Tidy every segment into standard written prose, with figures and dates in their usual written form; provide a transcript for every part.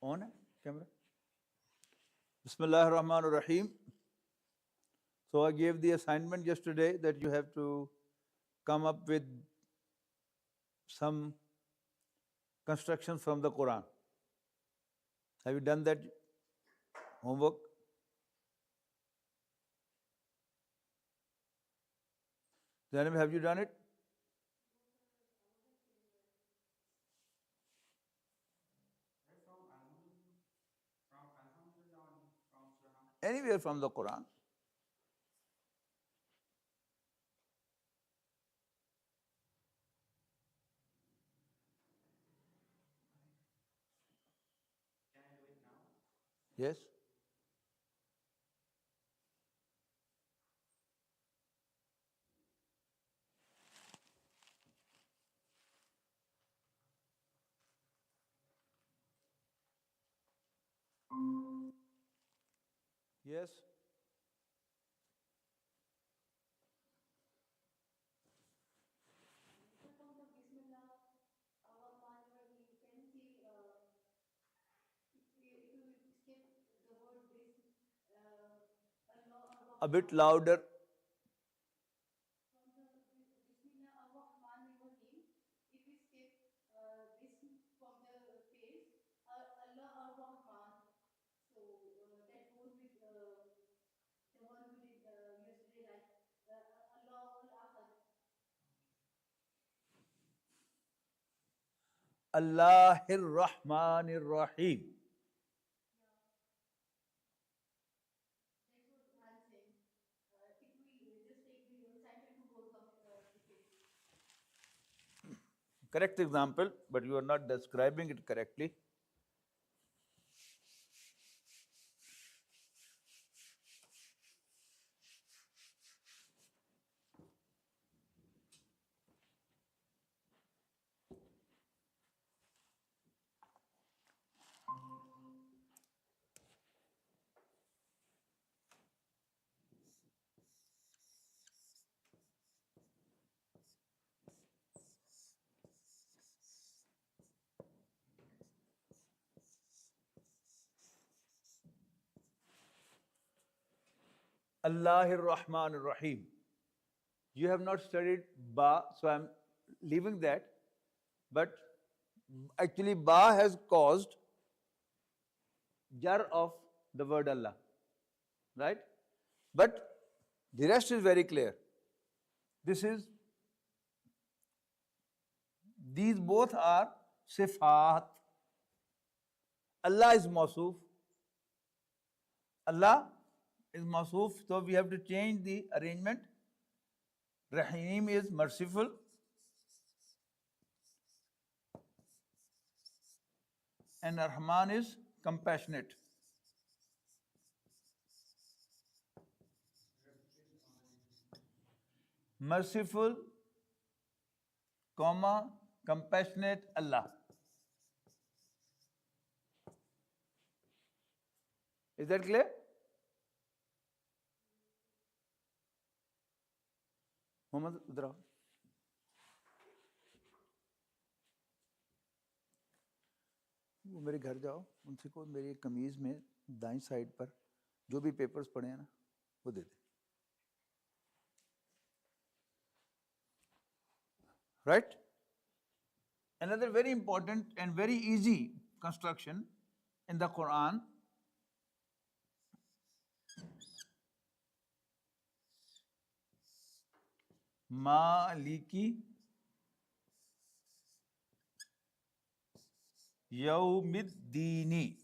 On है camera? Bismillah ar-Rahman ar-Rahim. So I gave the assignment yesterday that you have to come up with some constructions from the Quran. Have you done that homework? Zainab, have you done it? Anywhere from the Quran. Can I do it now? Yes. Yes. From the Bismillah, Ar-Rahman Ar-Rahim, can you see if you skip the word Allah A bit Ar-Rahman, louder. from the Bismillah Ar-Rahman Ar-Rahim, if we skip this from the page, Allah Ar-Rahman, so that goes with the one we did yesterday, like Allah Al-Ahad. Allahir Rahmanir Rahim. That's what I'm saying. If we just take the assignment to both of the page. Correct example, but you are not describing it correctly. Allahir Rahmanir Rahim. You have not studied Ba, so I'm leaving that. But actually, Ba has caused jar of the word Allah. Right? But the rest is very clear. These both are sifat. Allah is Mawsuf. Allah is Mawsuf, so we have to change the arrangement. Rahim is merciful. And Rahman is compassionate. Merciful, comma, compassionate Allah. Is that clear? Mohammed, इधर आओ. वो मेरे घर जाओ, उनसे को मेरी कमीज में दाईं साइड पर जो भी पेपर्स पड़े हैं ना वो दे दे. Right? Another very important and very easy construction in the Quran. Maliki Yawmiddini.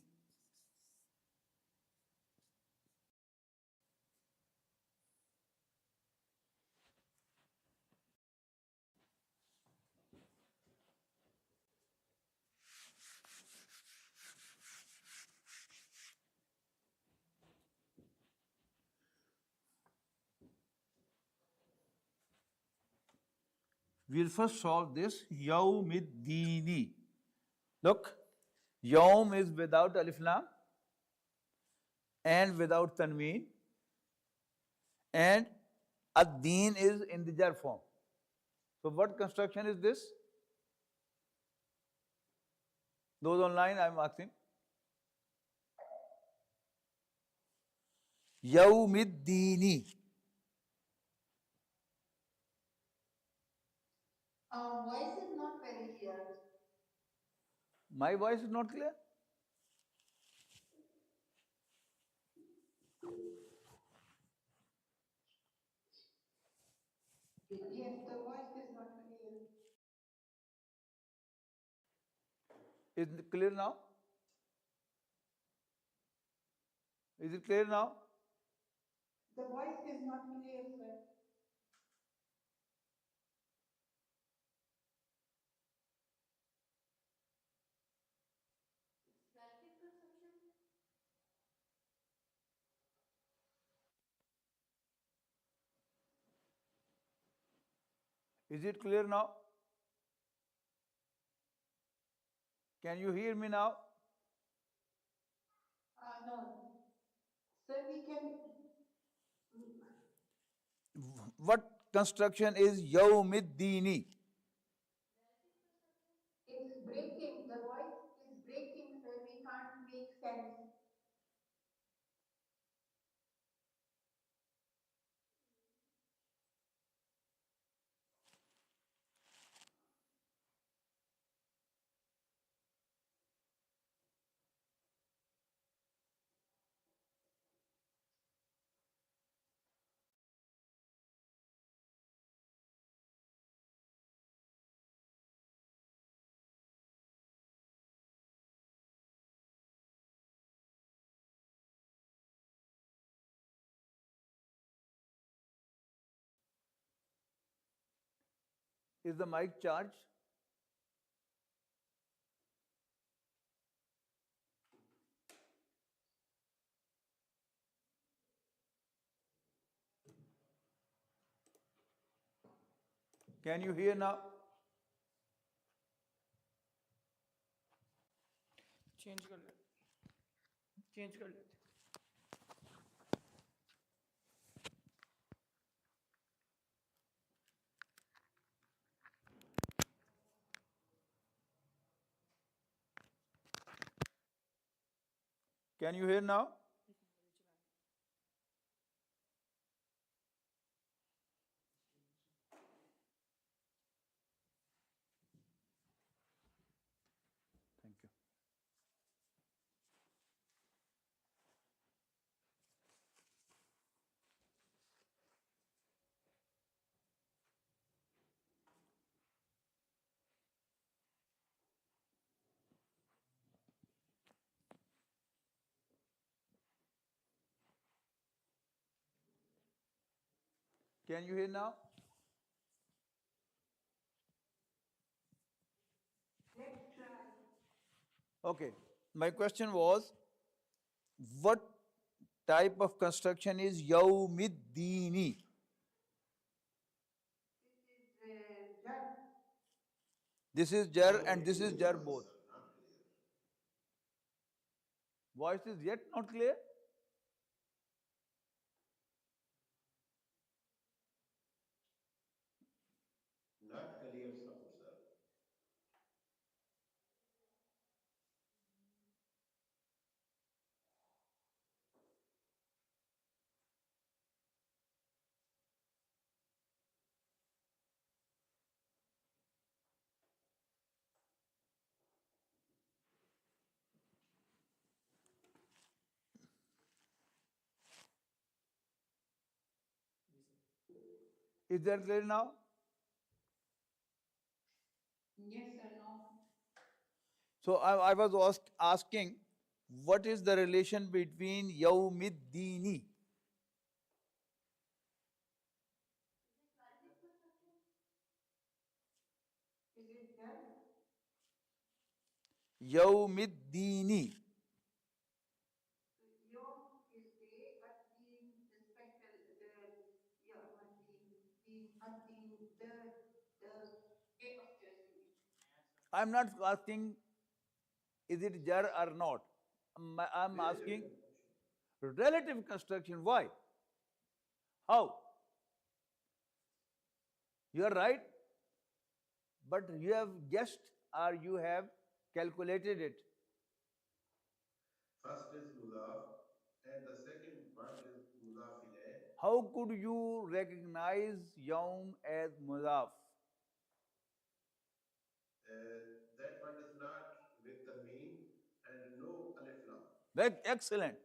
We'll first solve this Yawmiddini. Look, Yawm is without alif lam and without tanween, and ad-deen is in the jar form. So what construction is this? Those online, I'm asking. Yawmiddini. Voice is not very clear. My voice is not clear? Yes, the voice is not clear. Is it clear now? Is it clear now? The voice is not clear, sir. Relative construction. Is it clear now? Can you hear me now? No. Sir, we can. What construction is Yawmiddini? It's breaking. The voice is breaking, sir. We can't make sense. Is the mic charged? Can you hear now? Change कर लेते change कर लेते Can you hear now? Thank you. Can you hear now? Let's try. Okay. My question was, what type of construction is Yawmiddini? This is Jar. This is jar No, and this it is is jar not, both. sir, not clear. Voice is yet not clear? Not clear sound, sir. Is that clear now? Yes, sir. No. So I was asking, what is the relation between Yawmiddini? Is it Jar? Yawmiddini. Yom is day, Ad-Din the special, the Ad-Din, the day of judgment. I'm not asking is it jar or not. I'm Relative asking construction. relative construction. Why? How? You are right, but you have guessed or you have calculated it. First is mudaf, and the second part is How could you recognize Yawm as mudaf? That one is not with tanween and no alif lam. Very excellent.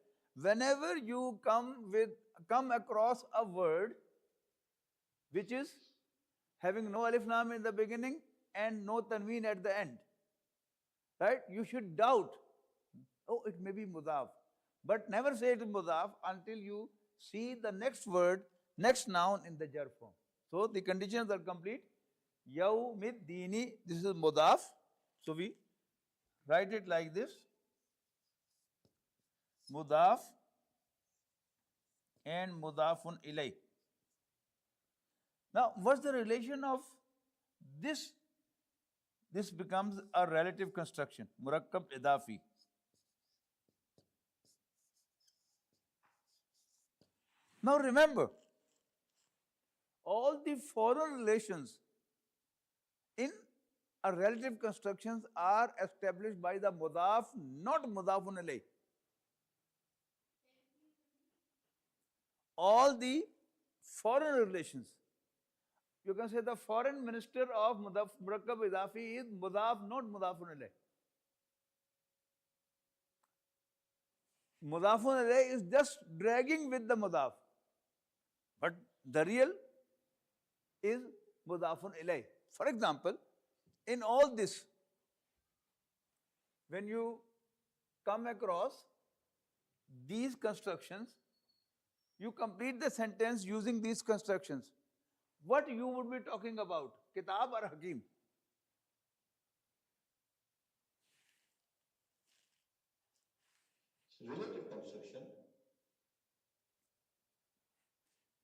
Whenever you come across a word which is having no alif lam in the beginning and no tanween at the end, right? You should doubt, oh, it may be mudaf. But never say it is mudaf until you see the next word, next noun in the jar form. So the conditions are complete. Yawmid dini, this is mudaf. So we write it like this. Mudaf and mudafun ilay. Now, what's the relation of this? This becomes a relative construction, murakkab idafi. Now remember, all the foreign relations in a relative constructions are established by the mudaf, not mudafun ilay. All the foreign relations. You can say the foreign minister of murakkab idafi is mudaf, not mudafun ilay. Mudafun ilay is just dragging with the mudaf. But the real is mudafun ilay. For example, in all this, when you come across these constructions, you complete the sentence using these constructions. What you would be talking about? Kitab or Hakim? Relative construction.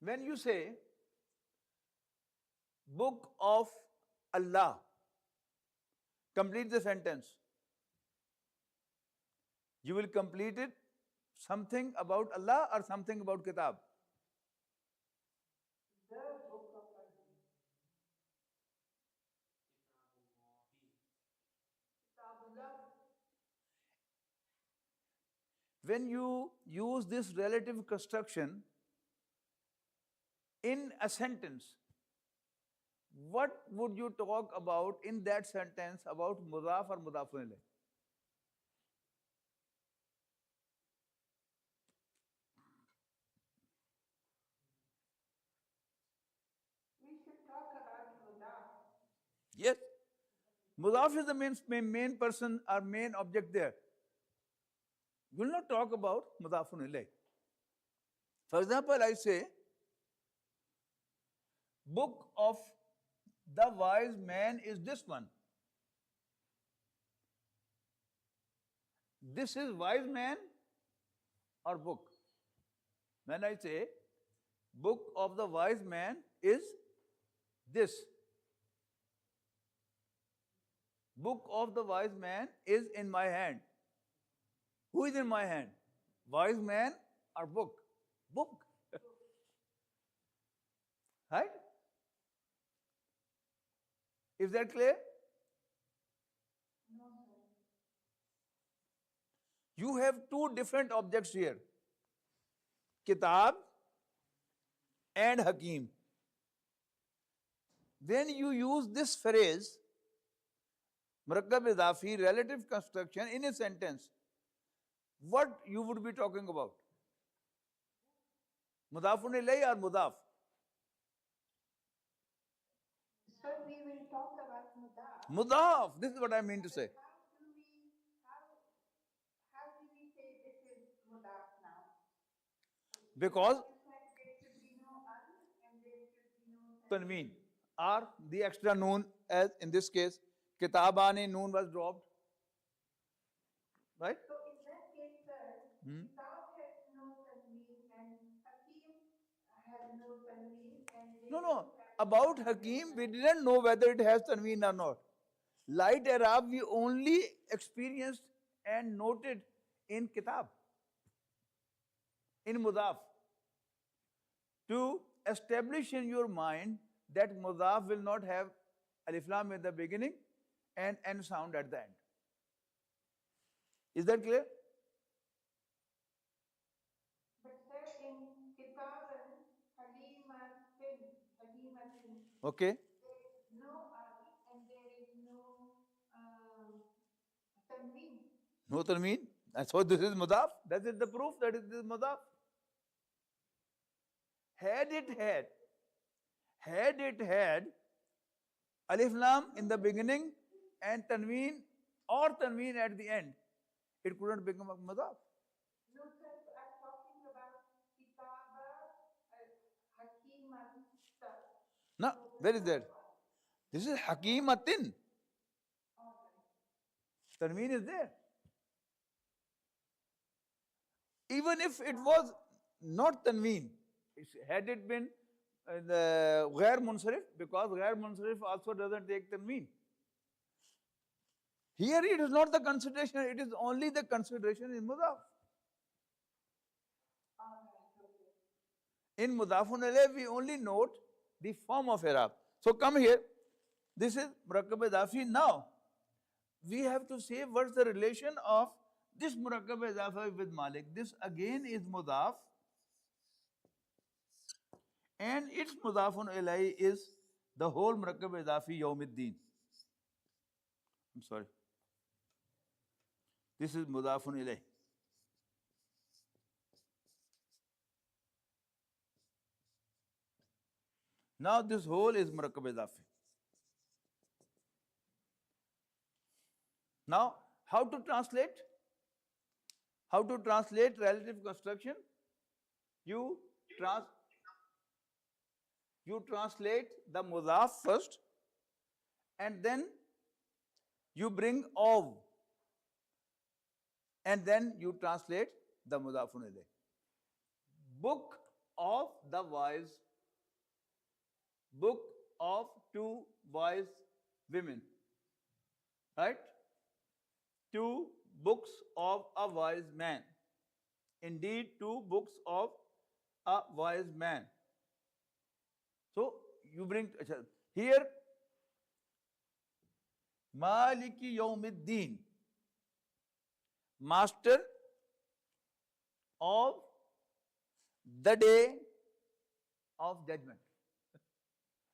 When you say book of Allah, complete the sentence. You will complete it something about Allah or something about Kitab? The book of Allah. Kitabullah. When you use this relative construction in a sentence, what would you talk about in that sentence about mudaf or mudafun ilayh? We should talk about Mudaf. Yes. Mudaf is the main person or main object there. You will not talk about mudafun ilayh. For example, I say, book of the wise man is this one. This is wise man or book? When I say, book of the wise man is this. Book of the wise man is in my hand. Who is in my hand? Wise man or book? Book. Right? Is that clear? No, sir. You have two different objects here. Kitab and Hakim. When you use this phrase, murakkab idafi, relative construction in a sentence, what you would be talking about? Mudafun ilayh or mudaf? Sir, we will talk about Mudaf. Mudaf. This is what I mean to say. How do we say this is Mudaf now? Because You said there should be no al and there should be no tanween or the extra noon, as in this case, kitabani noon was dropped. Right? So in that case, sir, Kitab has no tanween and Hakim has no tanween and they No. don't have About Hakim, we didn't know whether it has tanween or not. Light Arab we only experienced and noted in Kitab, in Mudaf. To establish in your mind that Mudaf will not have alif lam in the beginning and N sound at the end. Is that clear? But sir, in Kitaban, Okay? There is no alif and there is no tanween. No tanween. And so this is mudaf. That is the proof that it is mudaf. Had it had alif lam in the beginning and tanween or tanween at the end, it couldn't become a mudaf. No, sir, I'm talking about kitaba hakiman. No, where is that? This is hakimatin. Tanween is there. Even if it was not tanween, had it been the ghair munsarif, because ghair munsarif also doesn't take tanween. Here it is not the consideration, it is only the consideration in mudaf. In mudafun alayh, we only note the form of i'rab. So come here. This is murakkab idafi. Now, we have to say what's the relation of this murakkab idafi with Malik. This again is mudaf, and its mudafun alayh is the whole murakkab idafi yawmiddin. I'm sorry. This is mudafun ilayh. Now this whole is murakkab idafi. Now, how to translate? How to translate relative construction? You translate the mudaf first, and then you bring of, and then you translate the mudafun ilayh. Book of the wise, book of two wise women, right? Two books of a wise man. Indeed, two books of a wise man. So you bring here Maliki Yawmiddin, master of the day of judgment,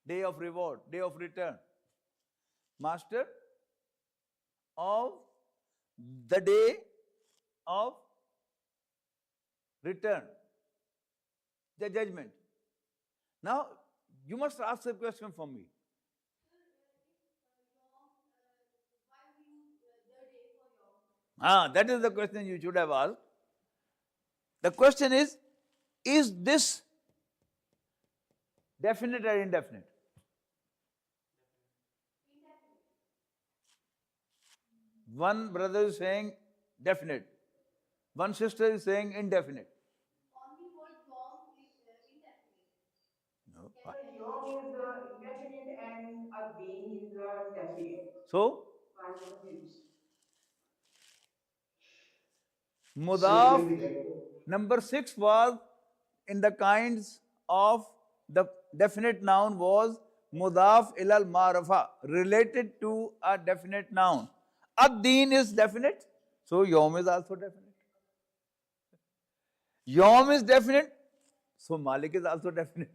day of reward, day of return. Master of the day of return, the judgment. Now, you must ask a question for me. Why we use the day for yom? That is the question you should have asked. The question is this definite or indefinite? One brother is saying definite. One sister is saying indefinite. Only word yom is indefinite. No. Yom is indefinite and a being is definite. So, So I'm confused. Say mudaf again the example. number 6 was in the kinds of the definite noun was mudaf ilal ma'rafa, related to a definite noun. Ad-deen is definite, so yom is also definite. Yom is definite, so Malik is also definite.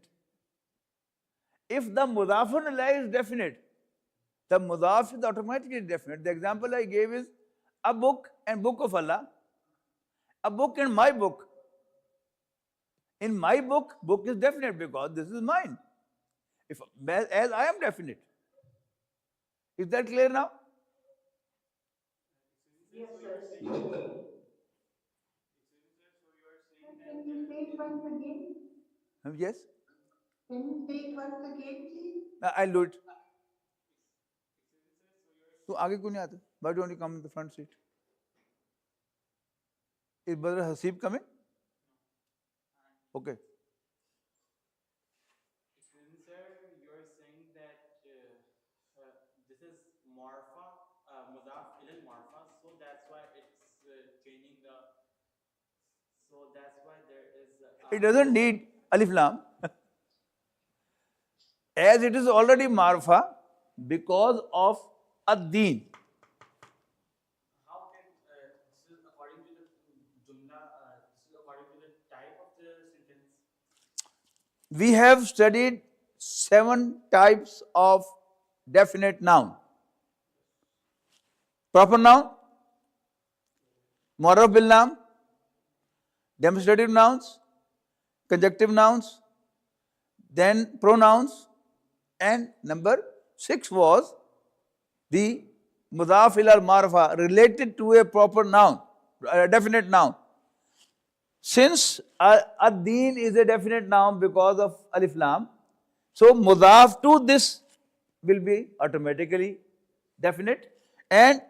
If the mudafun alayh is definite, the mudaf is automatically definite. The example I gave is a book and book of Allah, a book and my book. In my book, book is definite because this is mine. As I am definite. Is that clear now? Yes, sir. So you are saying Can that you say it once again? Yes? Can you say it once again, please? I'll do it. excuse me, sir. So you are तू आगे क्यों नहीं आता? Why don't you come in the front seat? Is brother Hasib coming? Okay. excuse me, sir. You are saying that this is marfa, mudaf ilal marfa. So that's why it's changing the. So that's why there is. It doesn't need alif lam. As it is already marfa because of ad-deen. How can this is according to the jumla? This is according to the type of the sentence. We have studied 7 types of definite noun. Proper noun, mu'arraf bil naam, demonstrative nouns, conjunctive nouns, then pronouns, and number 6 was the mudaf ila al-ma'rifa, related to a proper noun, a definite noun. Since ad-deen is a definite noun because of alif lam, so mudaf to this will be automatically definite, and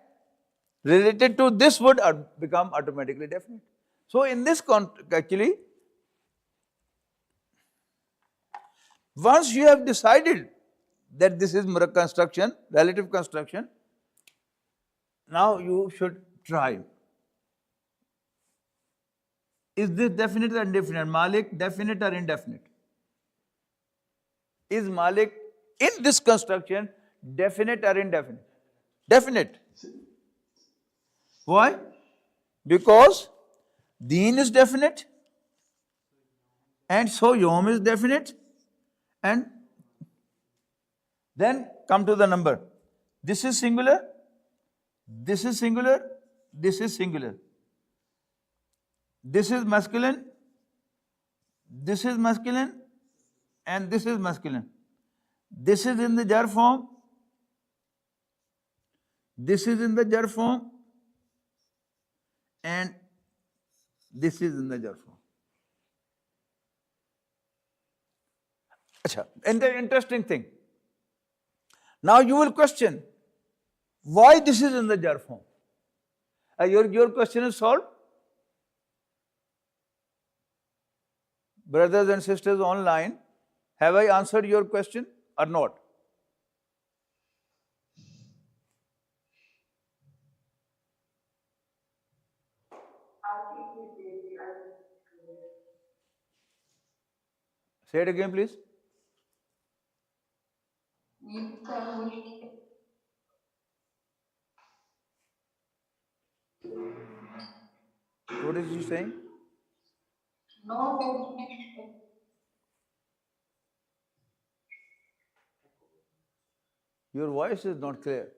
related to this would become automatically definite. So in this actually, once you have decided that this is construction, relative construction, now you should try. Is this definite or indefinite? Malik definite or indefinite? Is Malik in this construction definite or indefinite? Definite. Why? Because deen is definite, and so yom is definite, and then come to the number. This is singular, this is singular, this is singular. This is masculine, this is masculine, and this is masculine. This is in the jar form, this is in the jar form, and this is in the jar form. Achha, and the interesting thing. Now you will question why this is in the jar form. Your question is solved. Brothers and sisters online, have I answered your question or not? Say it again, please. What is he saying? Your voice is not clear.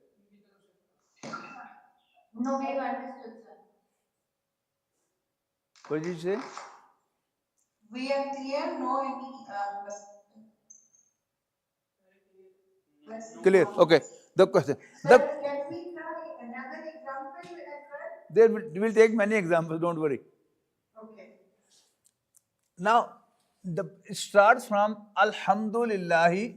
No, we have understood, sir. What did you say? We are clear, no any Clear. Okay. The question. Sir, can we try another example as well? There will take many examples. Don't worry. Okay. Now, it starts from Alhamdulillahi.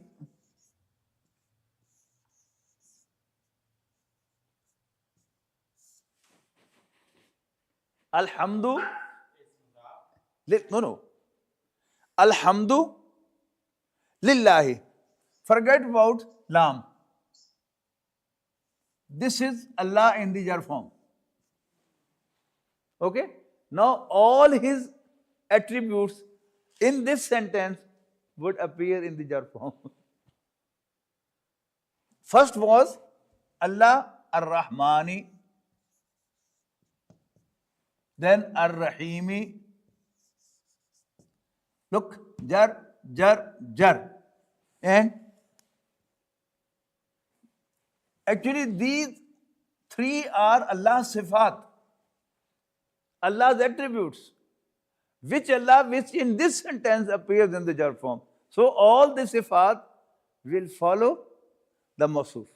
Alhamdu. No. Alhamdu lillahi. Forget about lam. This is Allah in the jar form. Okay? Now all his attributes in this sentence would appear in the jar form. First was Allah ar-Rahmani, then ar-Rahimi. Look, jar, jar, jar. And actually these three are Allah's sifat, Allah's attributes, which in this sentence appears in the jar form. So all the sifat will follow the mawsuf.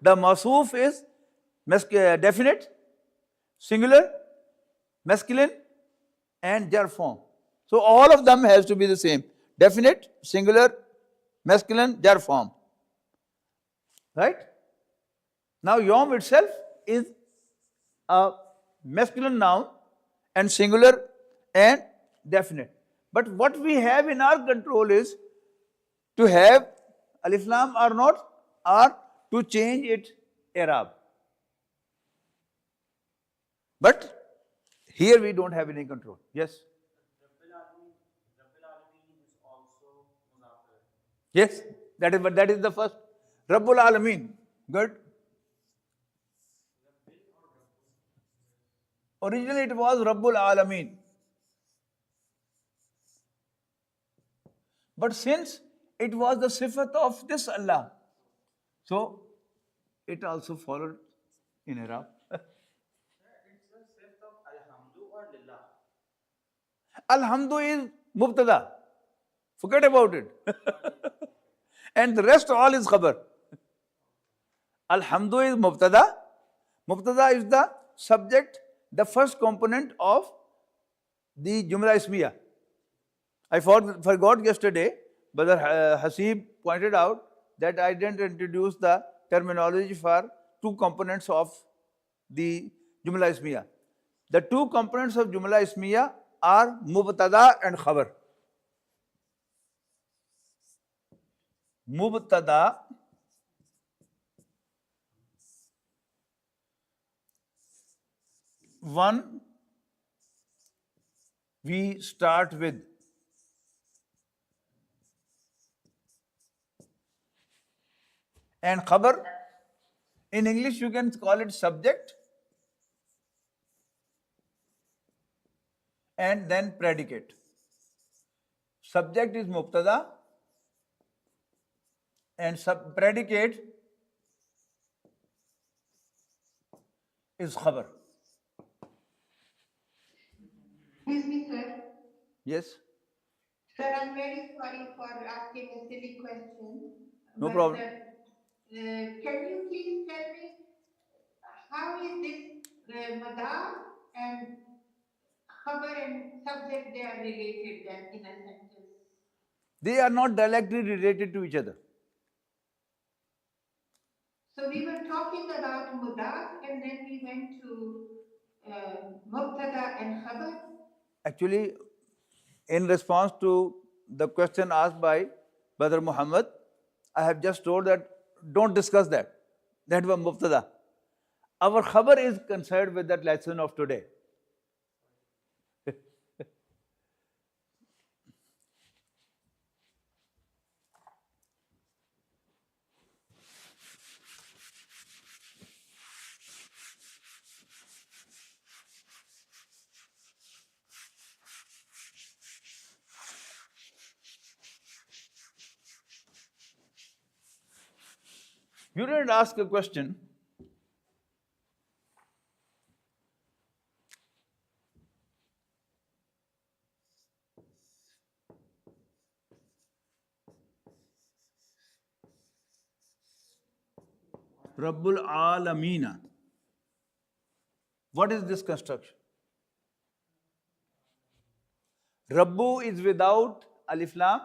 The mawsuf is definite, singular, masculine, and jar form. So all of them has to be the same. Definite, singular, masculine, jar form. Right? Now yom itself is a masculine noun and singular and definite. But what we have in our control is to have alif lam or not, or to change it i'rab. But here we don't have any control. Yes? Yes, that is the first. Rabbul Alameen. Good. Originally it was Rabbul Alameen. But since It was the sifat of this Allah. So it also followed in Arab. It's the fifth of Alhamdu or Lillah. Alhamdu is mubtada. Forget about it. And the rest all is khabar. Alhamdu is mubtada. Mubtada is the subject, the first component of the Jumla Ismiya. I forgot yesterday, Brother Hasib pointed out that I didn't introduce the terminology for two components of the Jumla Ismiya. The two components of Jumla Ismiya are Mubtada and Khabar. Mubtada one we start with. And khabar, in English you can call it subject and then predicate. Subject is mubtada and predicate is khabar. Excuse me, sir. Yes? Sir, I'm very sorry for asking a silly question. No problem. Can you please tell me how is this madar and khabar and subject they are related then in a sentence? They are not directly related to each other. So we were talking about mudaf and then we went to mubtada and khabar. Actually, in response to the question asked by Brother Muhammad, I have just told that don't discuss that. That was mubtada. Our khabar is concerned with that lesson of today. You didn't ask a question. Rabbul Alamina. What is this construction? Rabbu is without alif lam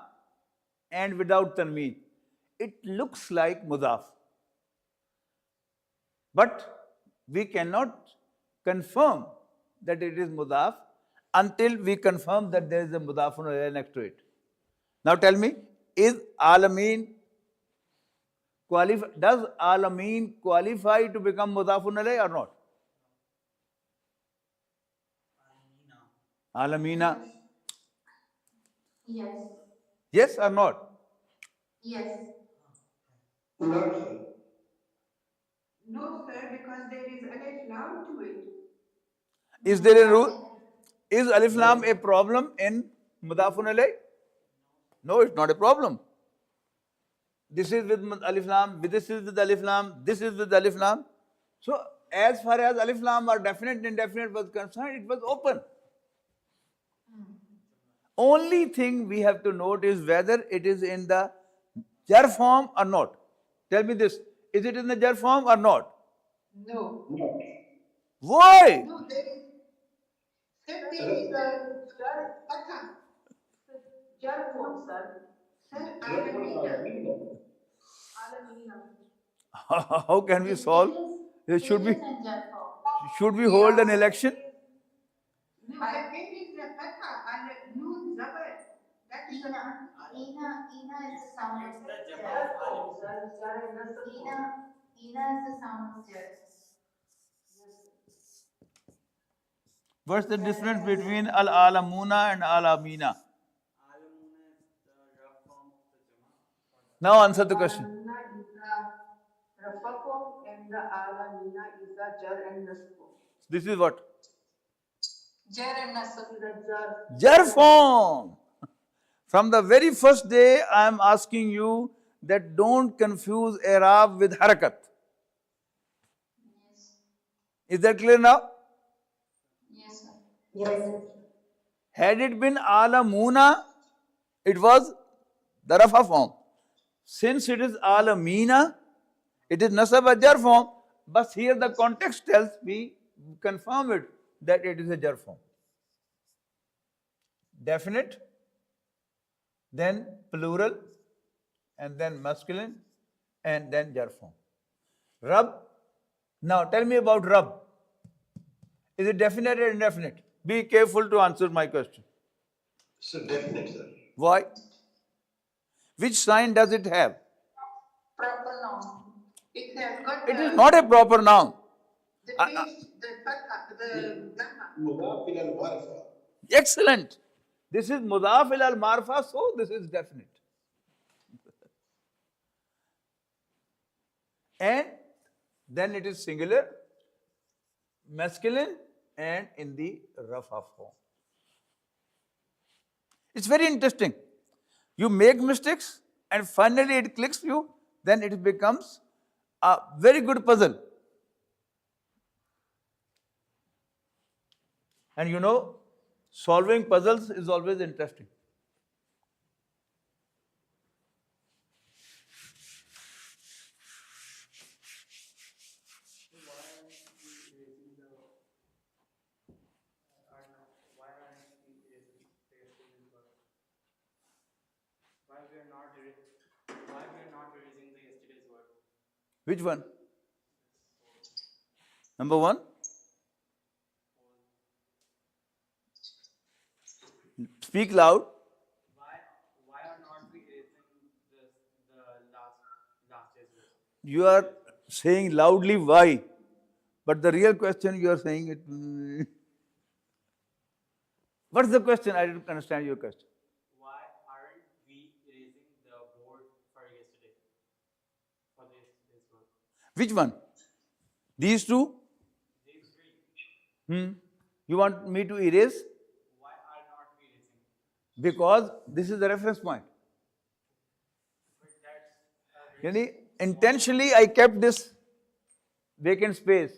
and without tanween. It looks like mudaf. But we cannot confirm that it is mudaf until we confirm that there is a mudafun alayh next to it. Now tell me, is alameen does alameen qualify to become mudafun alayh or not? Alamina. Yes. Yes or not? Yes. Not, sir. No, sir, because there is alif lam to it. Is there a rule? Is alif lam a problem in mudafun alayh? No, it's not a problem. This is with alif lam, this is with alif lam, this is with alif lam. So as far as alif lam or definite and indefinite was concerned, it was open. Only thing we have to note is whether it is in the jar form or not. Tell me this, is it in the jar form or not? No. Why? No, there is. Sir, there Rabb- is a jar fatha. Jar form, sir. Sir, Rabbul alamina. Alameen. Alamina. How can we solve? Should we in jar form. hold an election? No, but there is a fatha, noon zabar. That is Ina is the sound of It's the jar. Jabal Alif. Ina is the sound of jar. What's the difference between al-alamuna and al-amina? Alamuna is the rough form of the Jama. Now answer the question. Alamina is the rafa form and the alamina is the jar and nasb form. This is what? Jar and nasb is the jar. Jar form. From the very first day, I am asking you that don't confuse i'rab with harakat. Yes. Is that clear now? Yes, sir. Yes, sir. Had it been alamuna, it was the rafa form. Since it is alamina, it is nasab jar form. But here the context tells me, confirm it, that it is a jar form. Definite, then plural, and then masculine, and then jar form. Rab. Now tell me about Rab. Is it definite or indefinite? Be careful to answer my question. So definite, sir. Why? Which sign does it have? Proper noun. It has got It is not a proper noun. the Uh, uh, taste, the fatha, the dhamma. مضاف إلى المعرفة. Excellent. This is mudaf ila al marfa, so this is definite. And then it is singular, masculine, and in the rafa form. It's very interesting. You make mistakes and finally it clicks you, then it becomes a very good puzzle. And you know, solving puzzles is always interesting. Why aren't we erasing the yesterday's work? Why we are not erasing the yesterday's work? Which one? Number one? Speak loud. Why are not we erasing the last day's work? You are saying loudly why, but the real question you are saying it. What's the question? I didn't understand your question. Why aren't we erasing the board for yesterday? For the yesterday's work? Which one? These two? These three. You want me to erase? Why are not we erasing? Because this is the reference point. But that's a Yani, intentionally I kept this vacant space.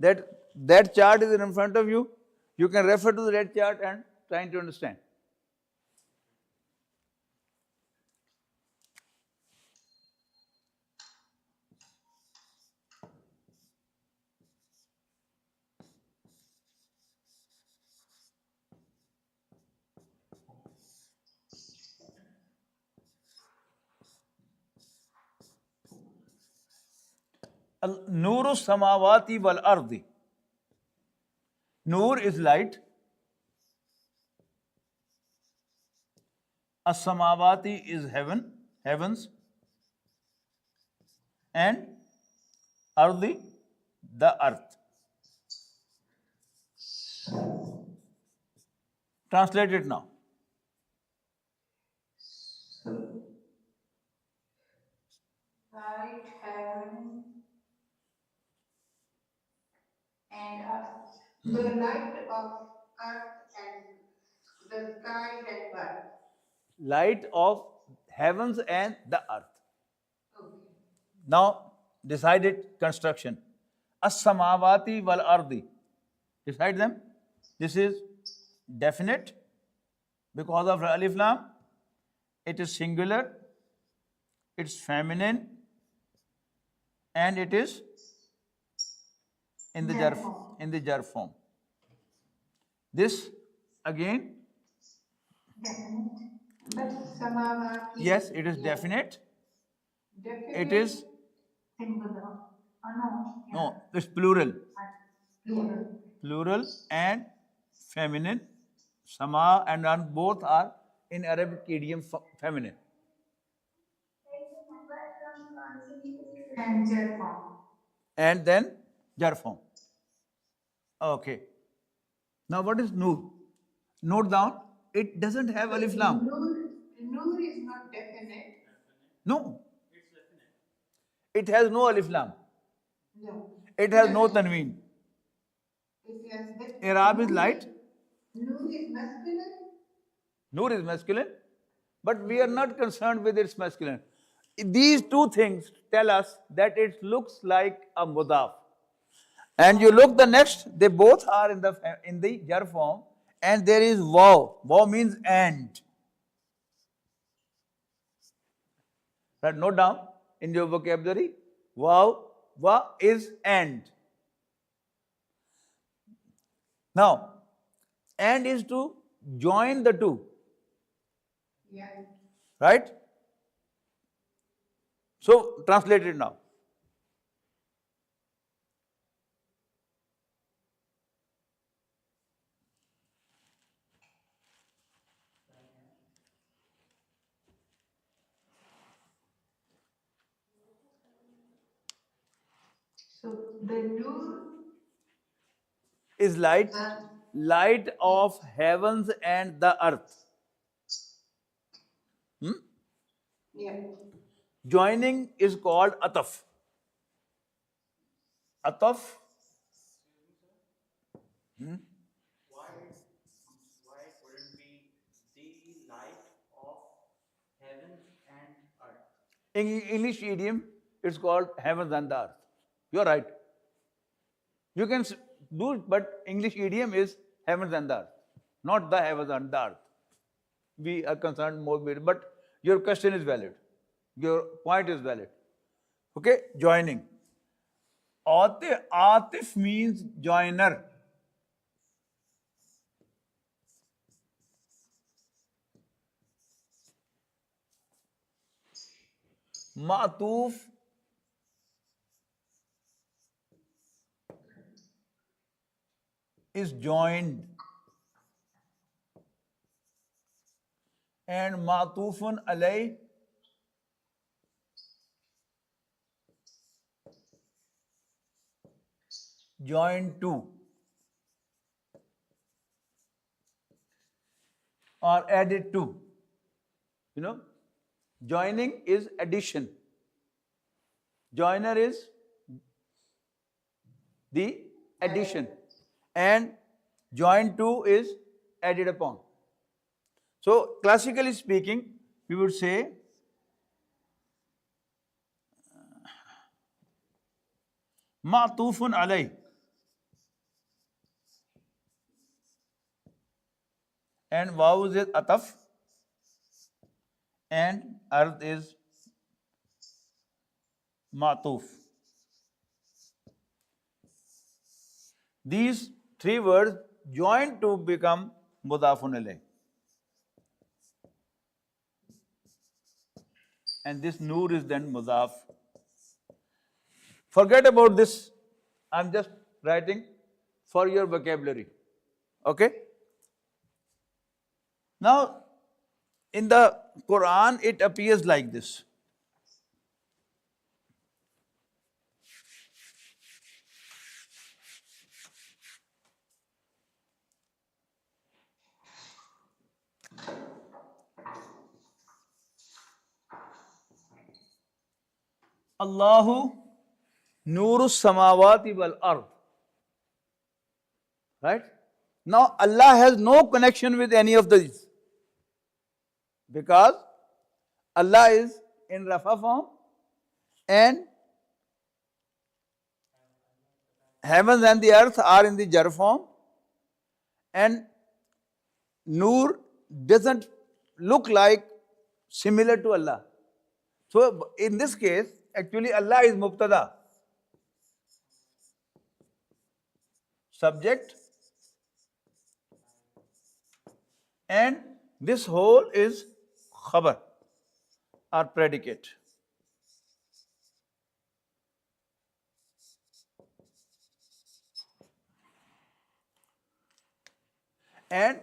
That chart is in front of you. You can refer to that chart and trying to understand. Nuru samawati wal ardi. Nur is light. As-samawati is heavens. And ardi, the earth. Translate it now. Light, heaven, and earth. The light of earth and the skies and earth. Light of heavens and the earth. Okay. Now, decided construction. As-samawati wal ardi. Decide them. This is definite because of alif lam. It is singular. It's feminine. And it is in the jar form. This again. Definite. But samavati. Yes, it is definite. Definite. It is Singular. No. no. It's plural. Plural. Plural and feminine. Sama and an both are in Arabic idiom feminine. And jar form. And then jar form. Okay. Now what is Noor? Note down, it doesn't have alif lam. Noor is not definite. No. It has no alif lam. No. It has no tanween. It has I'rab is light. Noor is masculine. Noor is masculine. but we are not concerned with its masculine. These two things tell us that it looks like a mudaf. And you look the next, they both are in the jar form, and there is waw. Waw means and. Right, note down in your vocabulary. Waw, wa is and. Now, and is to join the two, Yeah. right? So, translate it now. So the nur, Is light, uh, light of heavens and the earth. yeah. Joining is called ataf. Ataf, Why why it wouldn't be the light of heavens and earth? in English idiom, it's called heavens and the earth. You're right. You can do it, but English idiom is heavens and the earth, not the heavens and the earth. We are concerned more with it, but your question is valid. Your point is valid. Okay, joining. Atif means joiner. Ma'tuf is joined, and ma'tufun alay joined to or added to. You know, joining is addition. Joiner is the addition, and joined to is added upon. So, classically speaking, we would say ma'tufun alay, and waw is ataf, and earth is ma'tuf. These three words join to become mudafun alayh. And this nur is then mudaf. Forget about this. I'm just writing for your vocabulary. Okay? Now, in the Quran, it appears like this. Allahu Nurus Samawati wal Ard. Right? Now, Allah has no connection with any of these, because Allah is in Rafa form, and heavens and the earth are in the jar form, and Nur doesn't look like similar to Allah. So, in this case, actually Allah is Mubtada. Subject, and this whole is khabar or predicate. And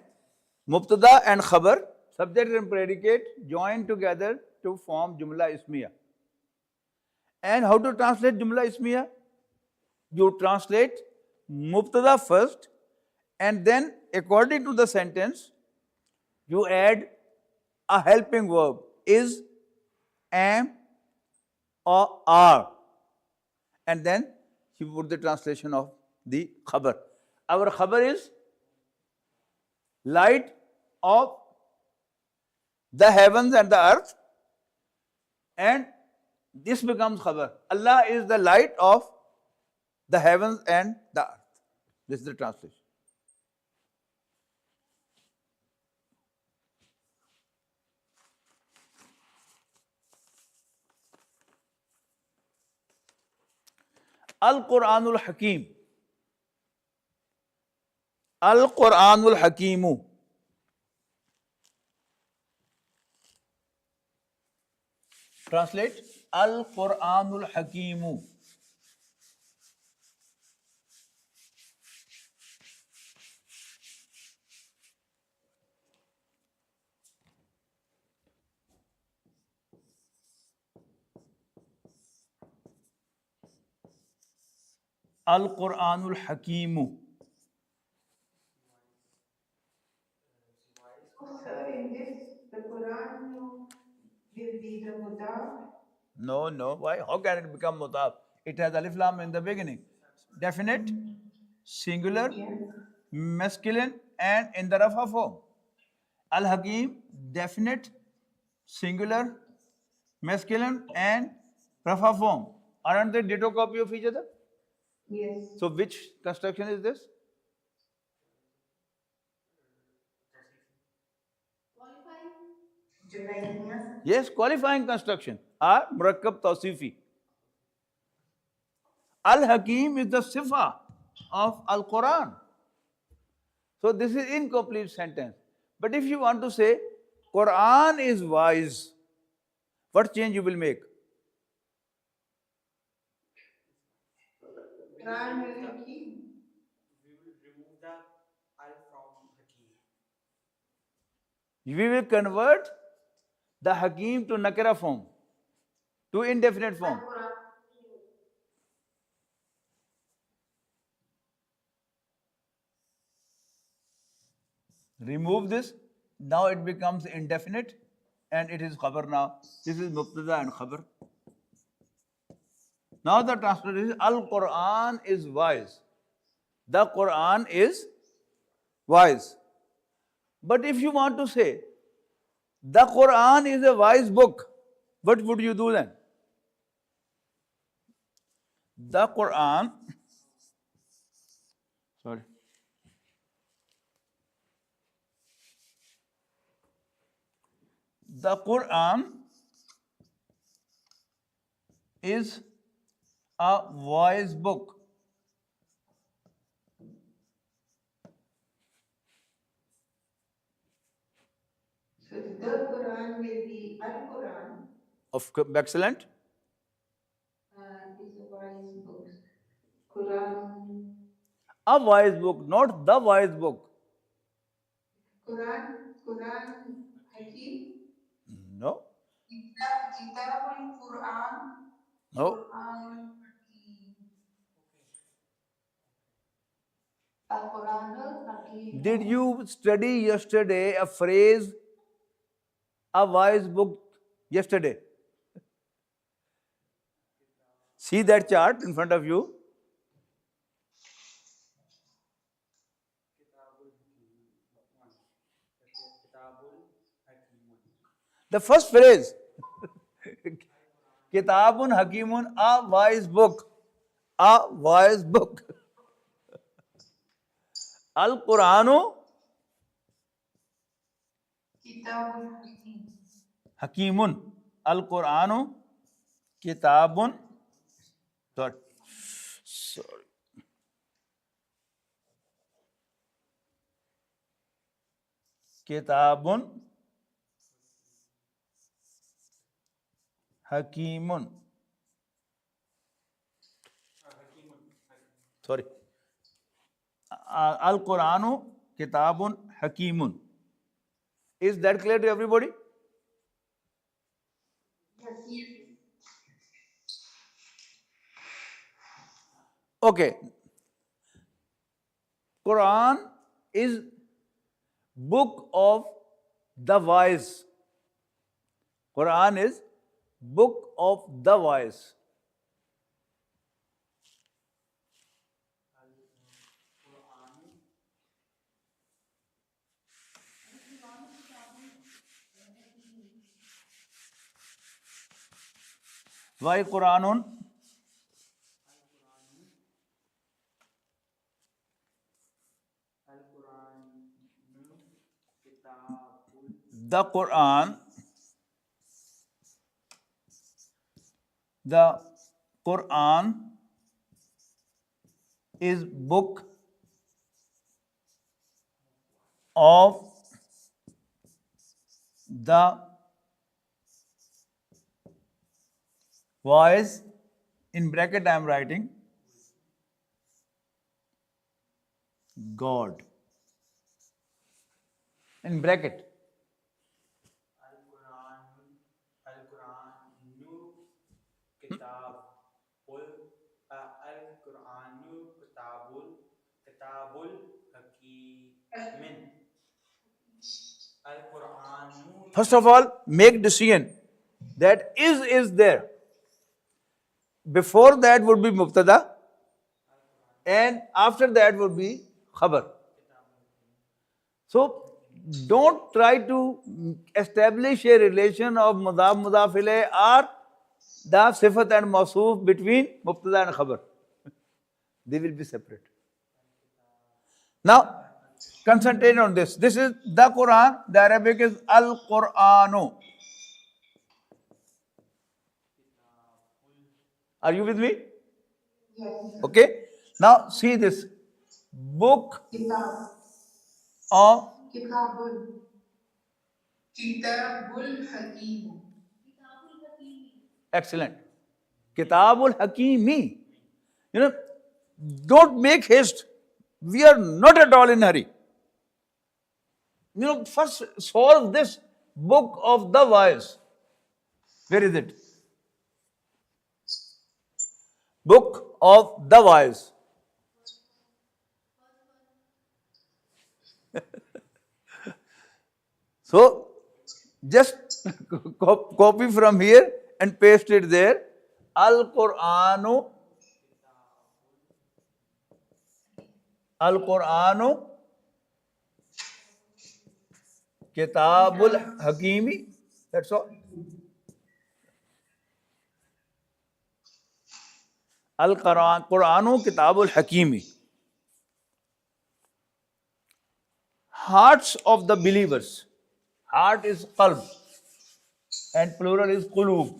Mubtada and khabar, subject and predicate, join together to form Jumla Ismiya. And how to translate Jumla Ismiya? You translate Mubtada first, and then according to the sentence, you add a helping verb, is, am, or are. And then you put the translation of the khabar. Our khabar is light of the heavens and the earth, and this becomes khabar. Allah is the light of the heavens and the earth. This is the translation. Al-Qur'anul Hakim. Al-Qur'anul Hakimu. Translate. Al-Qur'anul Hakimu. Al-Qur'anul Hakimu. Sir, in this, the Quran will be the mudaf. No. Why? How can it become mudaf? It has alif lam in the beginning. Definite, singular, Yeah. masculine, and in the rafa form. Al-Hakim, definite, singular, masculine, and rafa form. Aren't they ditto copy of each other? Yes. So which construction is this? Qualifying. Junaidiyya. Yes, qualifying construction or murakkab tawsifi. Al-Hakim is the sifa of Al-Quran. So this is incomplete sentence. But if you want to say Quran is wise, what change you will make? Quran al-Hakim. We will remove the al from Hakim. We will convert the Hakim to nakira form, to indefinite form. Al-Quran. Remove this, now it becomes indefinite and it is khabar now. This is mubtada and khabar. Now the translation is Al-Quran is wise. The Quran is wise. But if you want to say the Quran is a wise book, what would you do then? The Quran, sorry. The Quran is a wise book. So the Quran will be Al-Quran. Excellent. Is a wise book. Quran. A wise book, not the wise book. Quran Hakim. No, Kitabul Quran. no. Quranul Hakim. Al-Quranul Hakim. Did you study yesterday a phrase, a wise book, yesterday? See that chart in front of you? Kitabul Hakim. Kitabul Hakim. The first phrase, Kitabun Hakimun, a wise book. A wise book. Al-Quranu Kitabul Hakim. Hakimun. Al-Quranu Kitabun. Sorry. Kitabun Hakimun. Sorry. Al-Quranu Kitabun Hakimun. Is that clear to everybody? Yes. Okay. Quran is book of the wise. Quran is book of the wise. Why Quranun? The Quran, the Quran is book of the voice. In bracket I am writing God. In bracket. First of all, make decision that is there. Before that would be mubtada, and after that would be khabar. So don't try to establish a relation of mudaf mudaf ilayh or the sifat and mawsoof between mubtada and khabar. They will be separate. Now, concentrate on this. This is the Quran. The Arabic is Al-Qur'anu. Are you with me? Yes. Okay. Now, see this. Book Kitab. of Kitabul. Kitabul Hakim. excellent. Kitabul Hakimi. You know, don't make haste. We are not at all in a hurry. You know, first solve this book of the wise. Where is it? Book of the wise. So, just copy from here and paste it there. Al-Qur'anu. Al-Qur'anu. Kitabul Hakimi. That's all. Al-Qur'anu Kitabul Hakimi. Hearts of the believers. Heart is qalb and plural is qulub.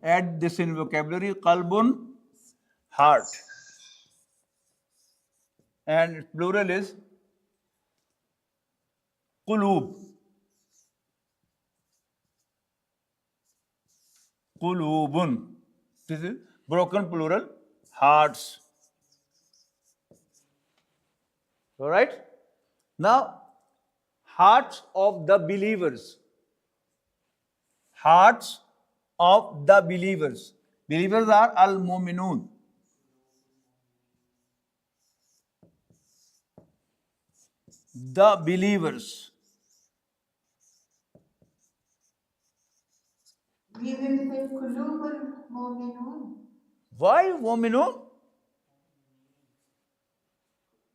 Add this in vocabulary, qalbun, heart. And plural is qulub. Qulubun. This is broken plural, hearts. All right? Now, hearts of the believers. Hearts of the believers. Believers are al-mu'minun. The believers. We will say Kulubul Mu'minun Why mu'minun?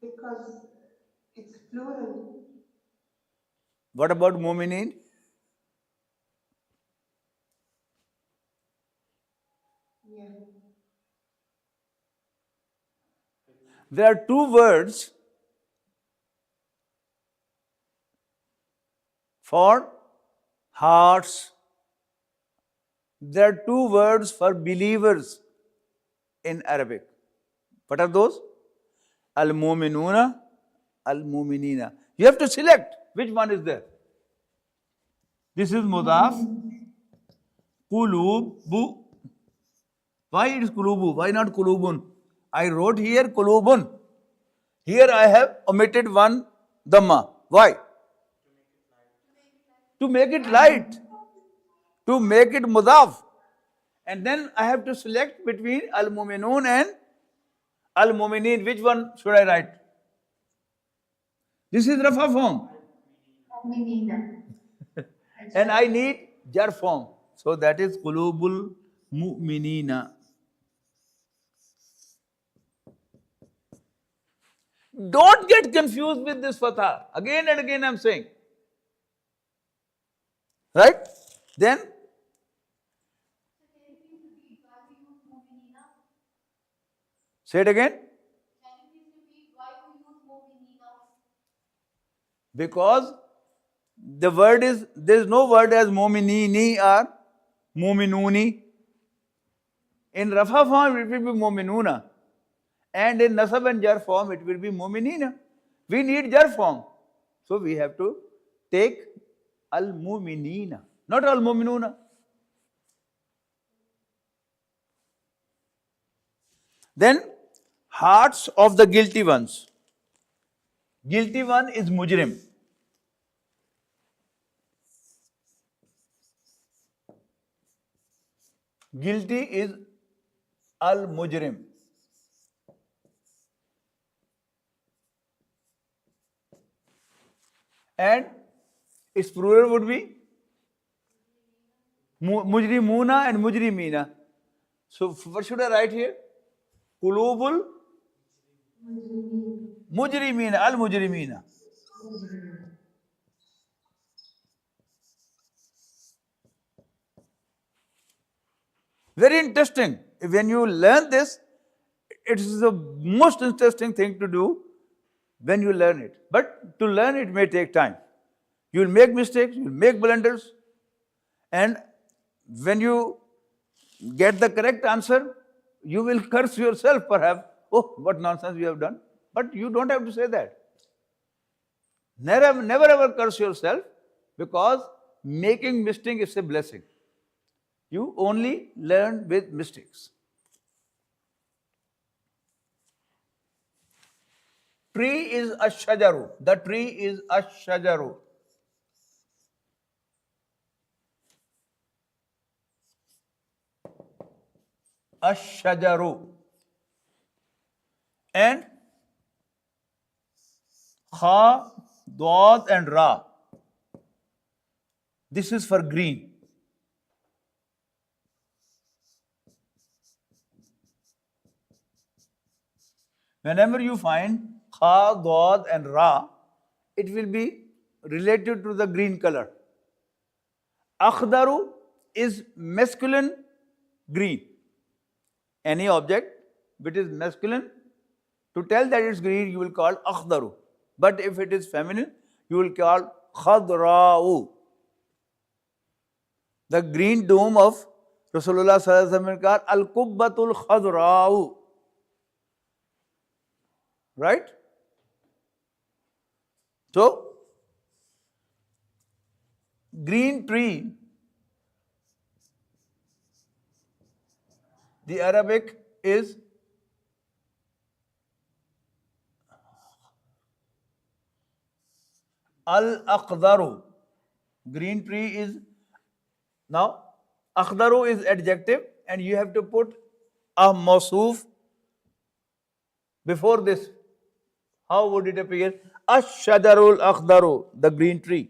because it's plural. What about mu'minin? Yeah. There are two words for hearts. There are two words for believers in Arabic. What are those? Al-mu'minuna, al-mu'minina. You have to select which one is there. This is mudaf. Qulubu. Why it is qulubu? Why not qulubun? I wrote here qulubun. Here I have omitted one dhamma. Why? To make it light. To make it mudaf. And then I have to select between al-mu'minun and al-mu'minin. Which one should I write? This is rafa form. Mu'minina. And I need jar form. So that is qulubul mu'minina. Don't get confused with this fatha. Again and again I'm saying. Right? Then, So can you please repeat why we use mu'minina? say it again. Can you please repeat why we use mu'minina? Because the word is, there is no word as mu'minini or mu'minuni. In Rafa form it will be mu'minuna. And in Nasab and Jar form it will be mu'minina. We need Jar form. So we have to take al-mu'minina, not al-mu'minuna. Then, hearts of the guilty ones. Guilty one is mujrim. Guilty is al-mujrim. And its plural would be mujrimuna and mujrimina. So what should I write here? Qulubul mujrimina, al-mujrimina. Very interesting. When you learn this, it is the most interesting thing to do when you learn it. But to learn it may take time. You will make mistakes, you will make blunders, and when you get the correct answer, you will curse yourself perhaps. Oh, what nonsense we have done. But you don't have to say that. Never ever curse yourself, because making mistake is a blessing. You only learn with mistakes. Tree is a shajaru. The tree is a shajaru. A shajaru. And kha, dad and ra. This is for green. Whenever you find kha, dad and ra, it will be related to the green color. Akhdaru is masculine green. Any object which is masculine, to tell that it's green, you will call akhdaru. But if it is feminine, you will call khadra'u. The green dome of Rasulullah sallallahu alaihi wasallam called al-kubbatul khadra'u. Right? So, green tree, the Arabic is al-aqdaru. Green tree is, now, aqdaru is adjective and you have to put a mawsoof before this. How would it appear? Ash-shajarul aqdaru, the green tree.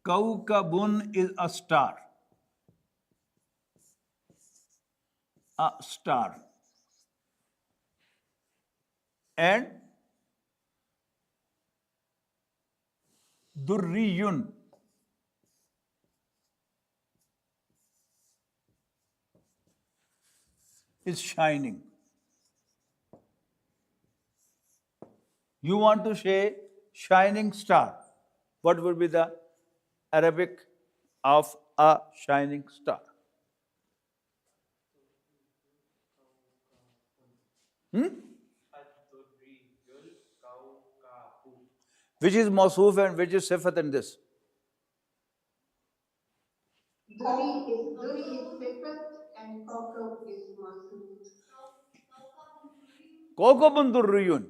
Kaukabun is a star. A star. And Durriyun is shining. You want to say shining star. What would be the Arabic of a shining star? Ad-durriyul kawkabu. Which is Mawsoof and which is Sifat in this? Duri is sifat and Kokab is masuf. Kawkabun durriyun.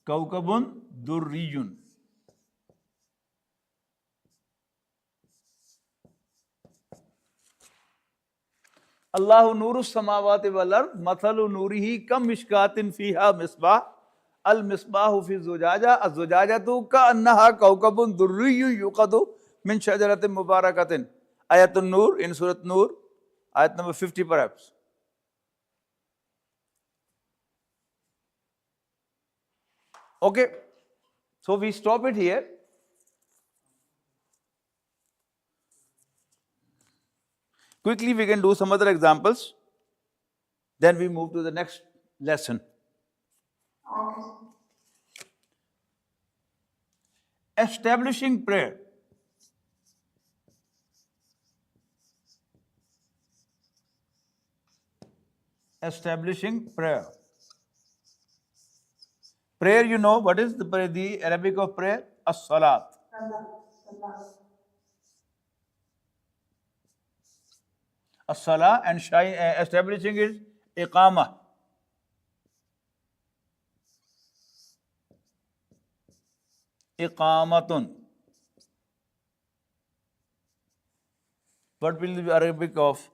Kawkabun durriyun. Allahu nuru samawati wal ard mathalu nurihi kam mishkatin fiha misbah al misbahu fi zujaja az zujajatu ka annaha kawkabun durriyyu yuqadu min shajaratin mubarakatin. Ayatun Nur in Surat Nur, ayat number 50 perhaps. Okay, so we stop it here. Quickly we can do some other examples. Then we move to the next lesson. Okay. Establishing prayer. Establishing prayer. Prayer, you know what is the Arabic of prayer? As-salat. As-salah, and establishing is iqamah. Iqamatun. What will be the Arabic of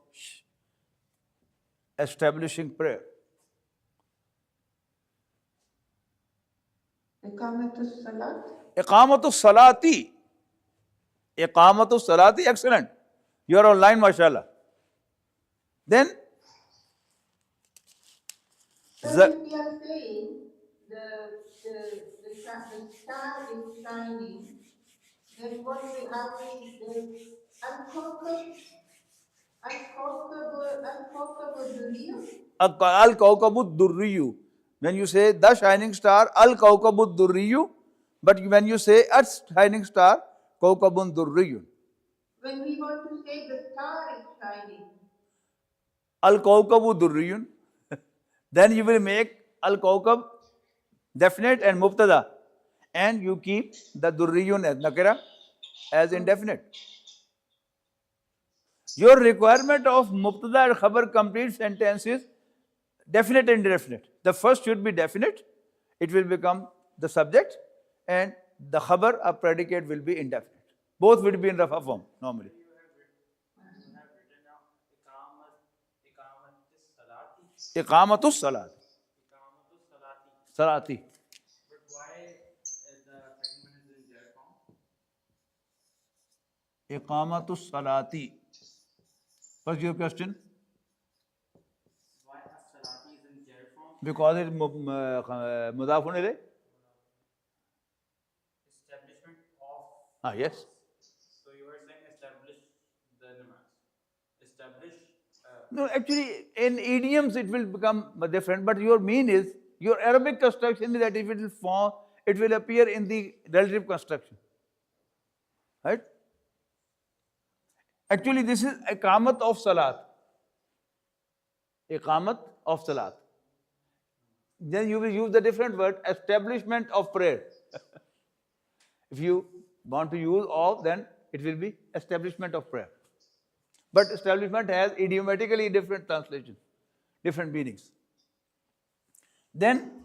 establishing prayer? Iqamatus salat. Iqamatu salati. Iqamatu salati, excellent. You are online, mashallah. Then, So if we are saying the star is shining, then what we have is the uncountable dunya. al-kawkabud durriyu. When you say the shining star, al-kawkabud durriyu. But when you say a shining star, kawkabun durriyu. When we want to say the star is shining, Al-kawkabu durriyun. Then you will make al-kawkab definite and mubtada. And you keep the durriyun as nakira as indefinite. Your requirement of mubtada and khabar complete sentence is definite and indefinite. The first should be definite. It will become the subject, and the khabar, a predicate, will be indefinite. Both will be in rafa form normally. You have written down iqamatus salati. Iqamatus salat. Iqamatus salati. Salati. But why the second one is in jar form? Iqamatus salati. What's your question? Why as-salati is in jar form? Because it's mudafun ilayh. Establishment of. Yes. So you are saying establish the namaz. Establish. No, actually, in idioms it will become different, but your mean is, your Arabic construction is that if it will form, it will appear in the relative construction. Right? Actually, this is iqamat of salat. Iqamat of salat. Then you will use the different word, establishment of prayer. If you want to use of, then it will be establishment of prayer. But establishment has idiomatically different translations, different meanings. Then,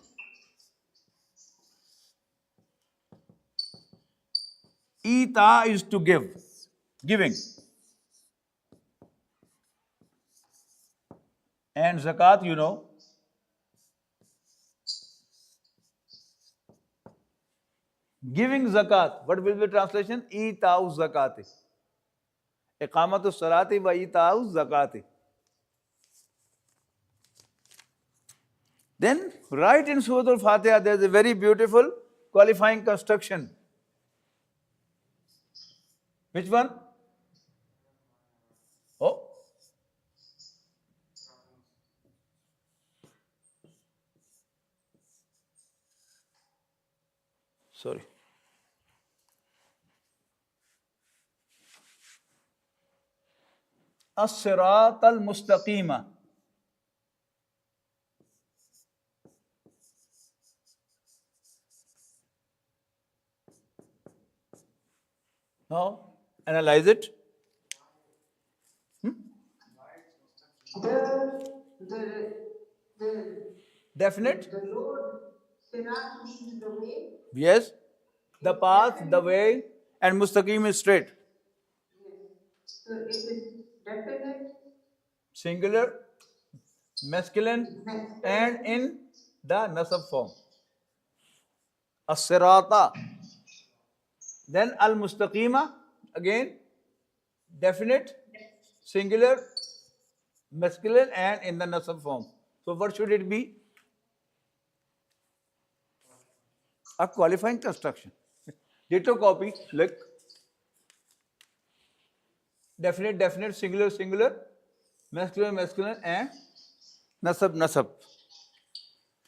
ita is to give, giving. And zakat, you know. Giving zakat, what will be the translation? Ita'u zakati. Iqamatu salati wa ita'u zakati. Then, right in Surah Al-Fatiha, there is a very beautiful qualifying construction. Which one? Oh. Sorry. As-sirat al-mustaqima. Now, analyze it. The the Definite? the road, Sirat means the way. Yes. The It's path, the definite. way, and mustaqim is straight. Yes. So it is definite, Singular, masculine, and masculine. in the nasab form. As-sirata. Then al-mustaqima, again, definite, singular, masculine, and in the nasab form. So what should it be? A qualifying construction. Ditto copy, look, definite, definite, singular, singular, masculine, masculine, and nasab, nasab.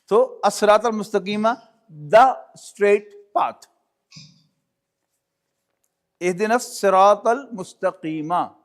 So as-sirat al-mustaqima, the straight path. Ihdina as-sirat al-mustaqima.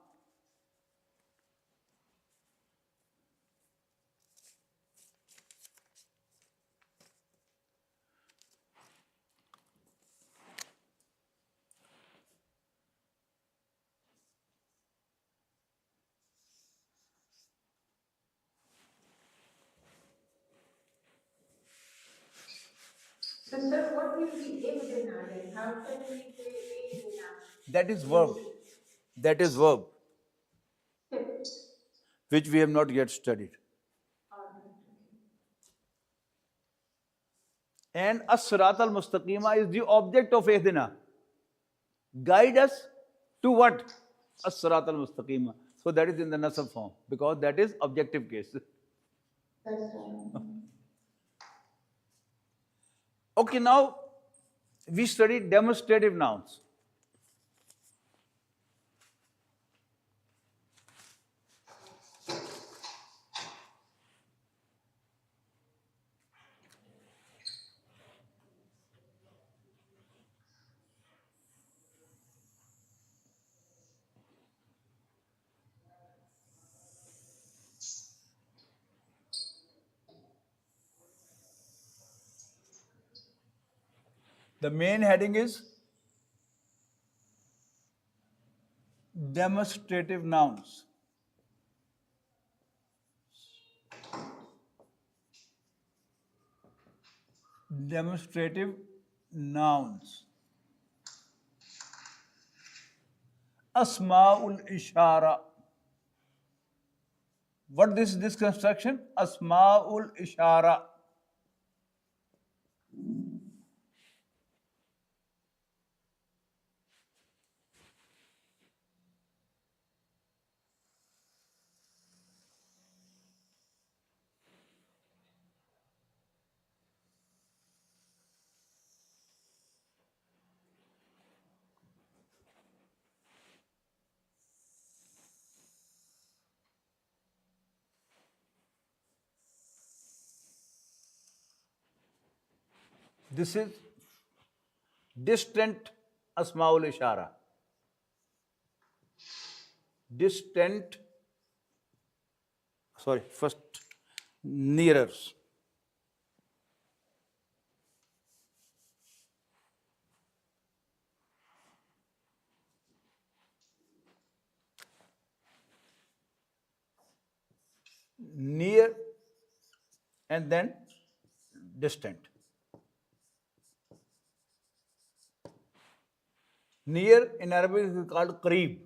So, sir, what will be Ihdina then? How can we say Ihdina? That is verb. That is verb, which we have not yet studied. And as-sirat al-mustaqima is the object of ihdina. Guide us to what? As-sirat al-mustaqima. So that is in the nasab form because that is objective case. That's right. Okay, now we studied demonstrative nouns. The main heading is demonstrative nouns. Demonstrative nouns. Asma'ul ishara. What is this construction? Asma'ul ishara. This is distant asma'ul ishara. Distant, sorry, first nearer. Near and then distant. Near in Arabic is called qareeb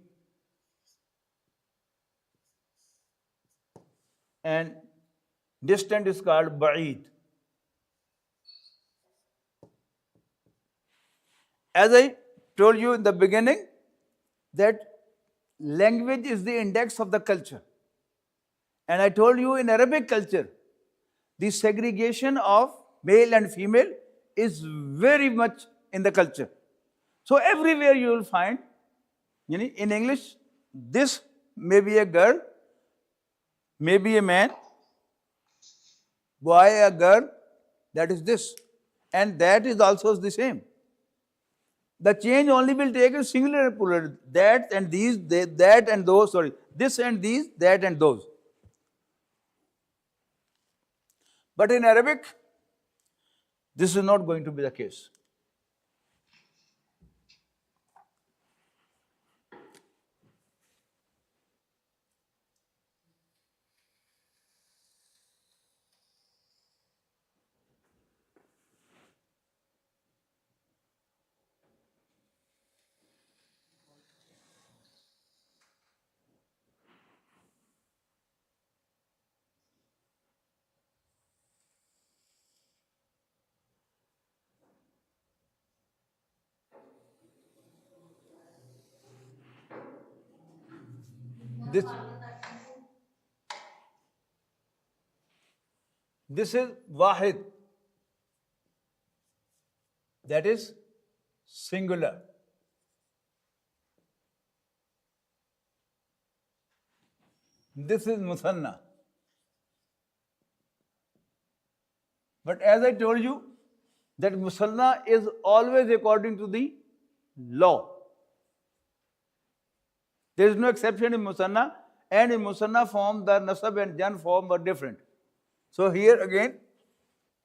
and distant is called ba'id. As I told you in the beginning, that language is the index of the culture. And I told you in Arabic culture, the segregation of male and female is very much in the culture. So everywhere you will find, in English, this may be a girl, may be a man, boy, a girl, that is this. And that is also the same. The change only will take a singular and plural. That and these, that and those, sorry. This and these, that and those. But in Arabic, this is not going to be the case. This, this is wahid, that is singular. This is musanna. But as I told you, that musanna is always according to the law. There is no exception in musanna, and in musanna form the nasab and jan form are different. So here again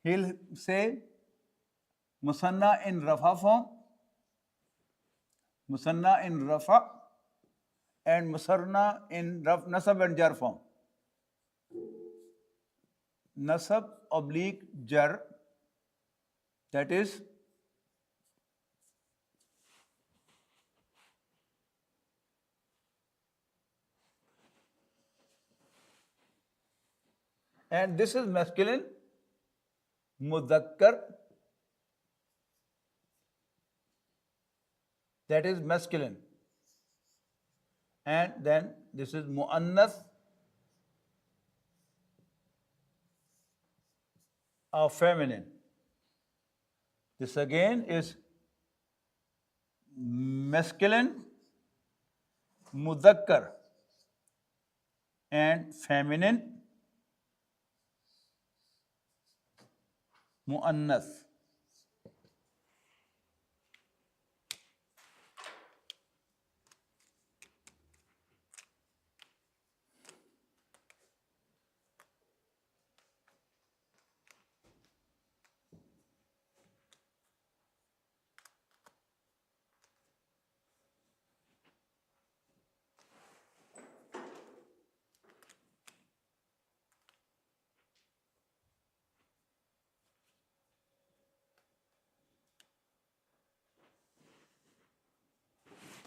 he'll say musanna in rafa form, musanna in rafa, and musanna in nasab and jar form. Nasab oblique jar, that is and this is masculine mudhakkar, that is masculine, and then this is muannath or feminine. This again is masculine mudhakkar and feminine muannath.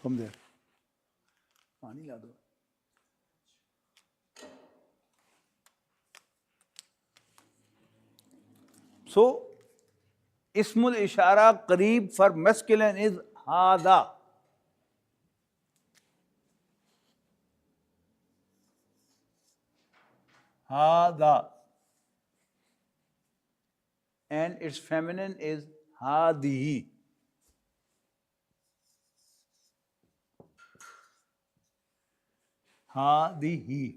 From there. पानी ला दो. So, ismul ishara qareeb for masculine is hada. Hada. And its feminine is hadihi. Hadihi.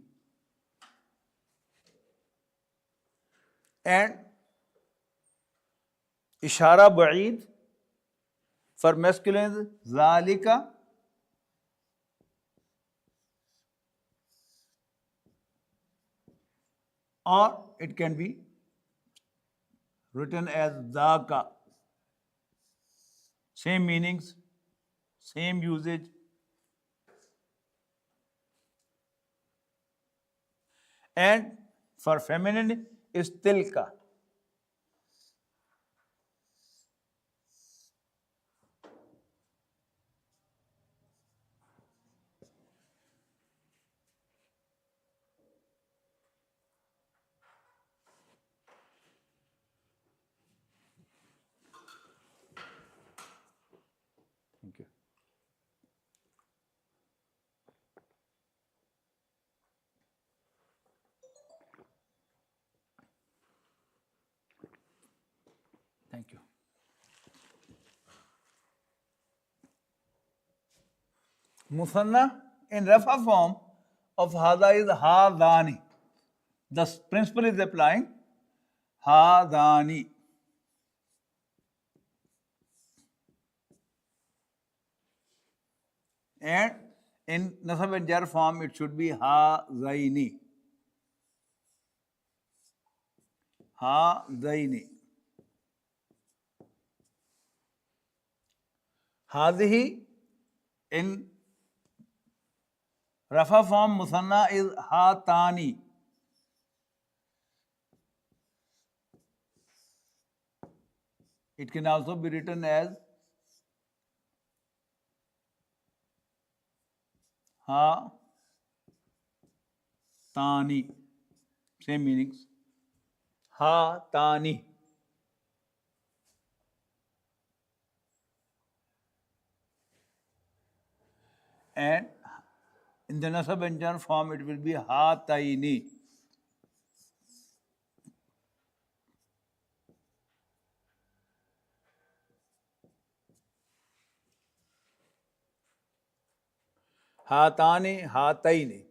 And ishara ba'id for masculine is zalika. Or it can be written as dhaka. Same meanings, same usage. And for feminine is tilka. Thank you. Thank you. Musanna in rafa form of hada is hadani. The principle is applying hadani. And in nasab and jar form it should be hazaini. Hazaini. Hadihi in rafa form musanna is hatani. It can also be written as ha tani. Same meanings. Ha tani. And In the nasab and jar form, it will be hataini. Hatani, hataini.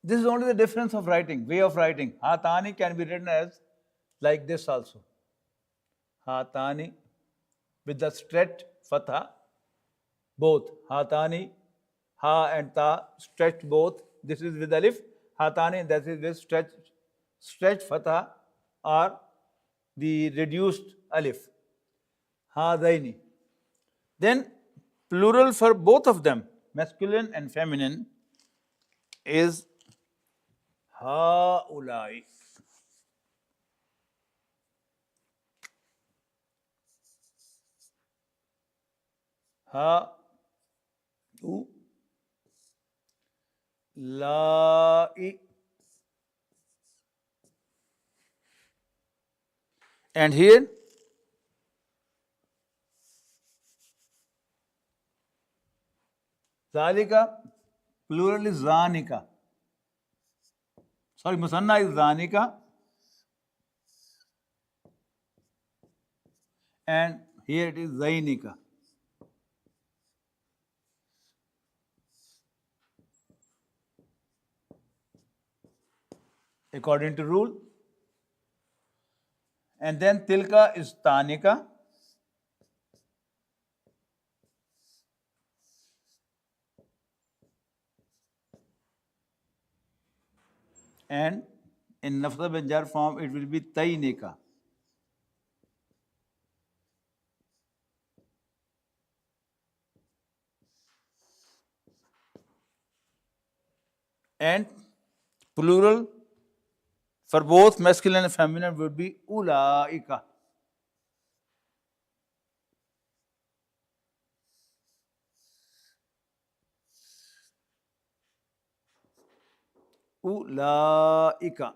This is only the difference of writing, way of writing. Hatani can be written as like this also. Hatani with the stretched fatha, both. Hatani, ha and ta stretched both. This is with alif. Hatani, that is with stretched fatha or the reduced alif. Hadaini. Then plural for both of them, masculine and feminine, is haulai. Ha u lai. And here zalika, plural is zanika. Sorry, musanna is zanika. And here it is zainika. According to rule. And then tilka is tanika. And in nasab and jar form, it will be tainika. And plural for both masculine and feminine would be ulaika. Ulaika.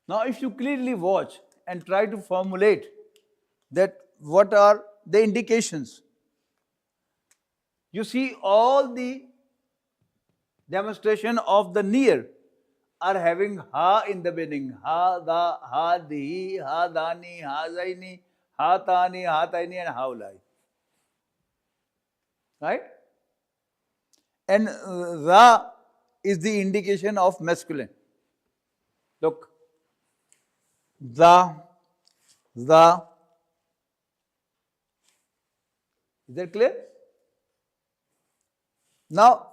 Now, if you clearly watch and try to formulate that what are the indications, you see all the demonstration of the near are having ha in the beginning. Ha, da, ha, di, ha, dani, ha, zaini, ha, tani, ha, taini, and haulai. Right? And ra is the indication of masculine. Look. The. Is that clear? Now,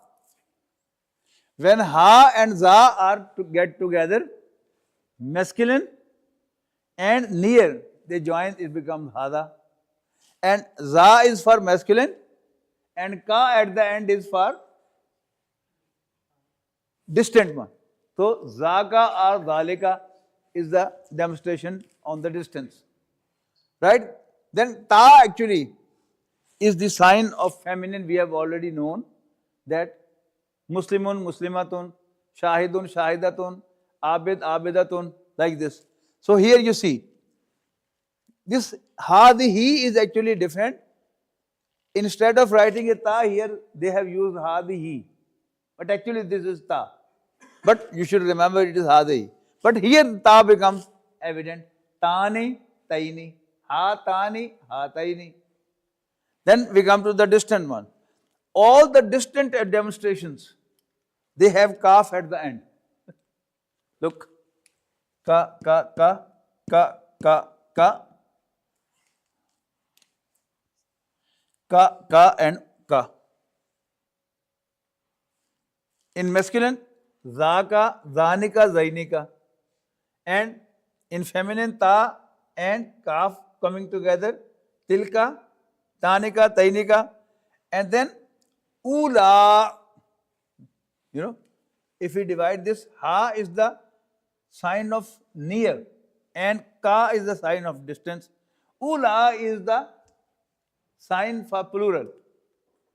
when ha and za are to get together, masculine and near, they join, it becomes hada. And za is for masculine and ka at the end is for distant one. So, zaka or dhalika is the demonstration on the distance. Right? Then ta actually is the sign of feminine. We have already known that Muslimun, Muslimatun, Shahidun, Shahidatun, Abid, Abidatun, like this. So here you see, this hadihi is actually different. Instead of writing a ta here, they have used hadihi. But actually this is ta. But you should remember it is hadihi. But here ta becomes evident. Tani, taini, ha tani, ha taini. Then we come to the distant one. All the distant demonstrations, they have kaf at the end. Look. Ka, ka, ka, ka, ka, ka. Ka, and ka. In masculine, zaka, zanika, zainika. And in feminine, ta and kaf coming together, tilka, tanika, tainika. And then ula. If we divide this, ha is the sign of near and ka is the sign of distance. Ula is the sign for plural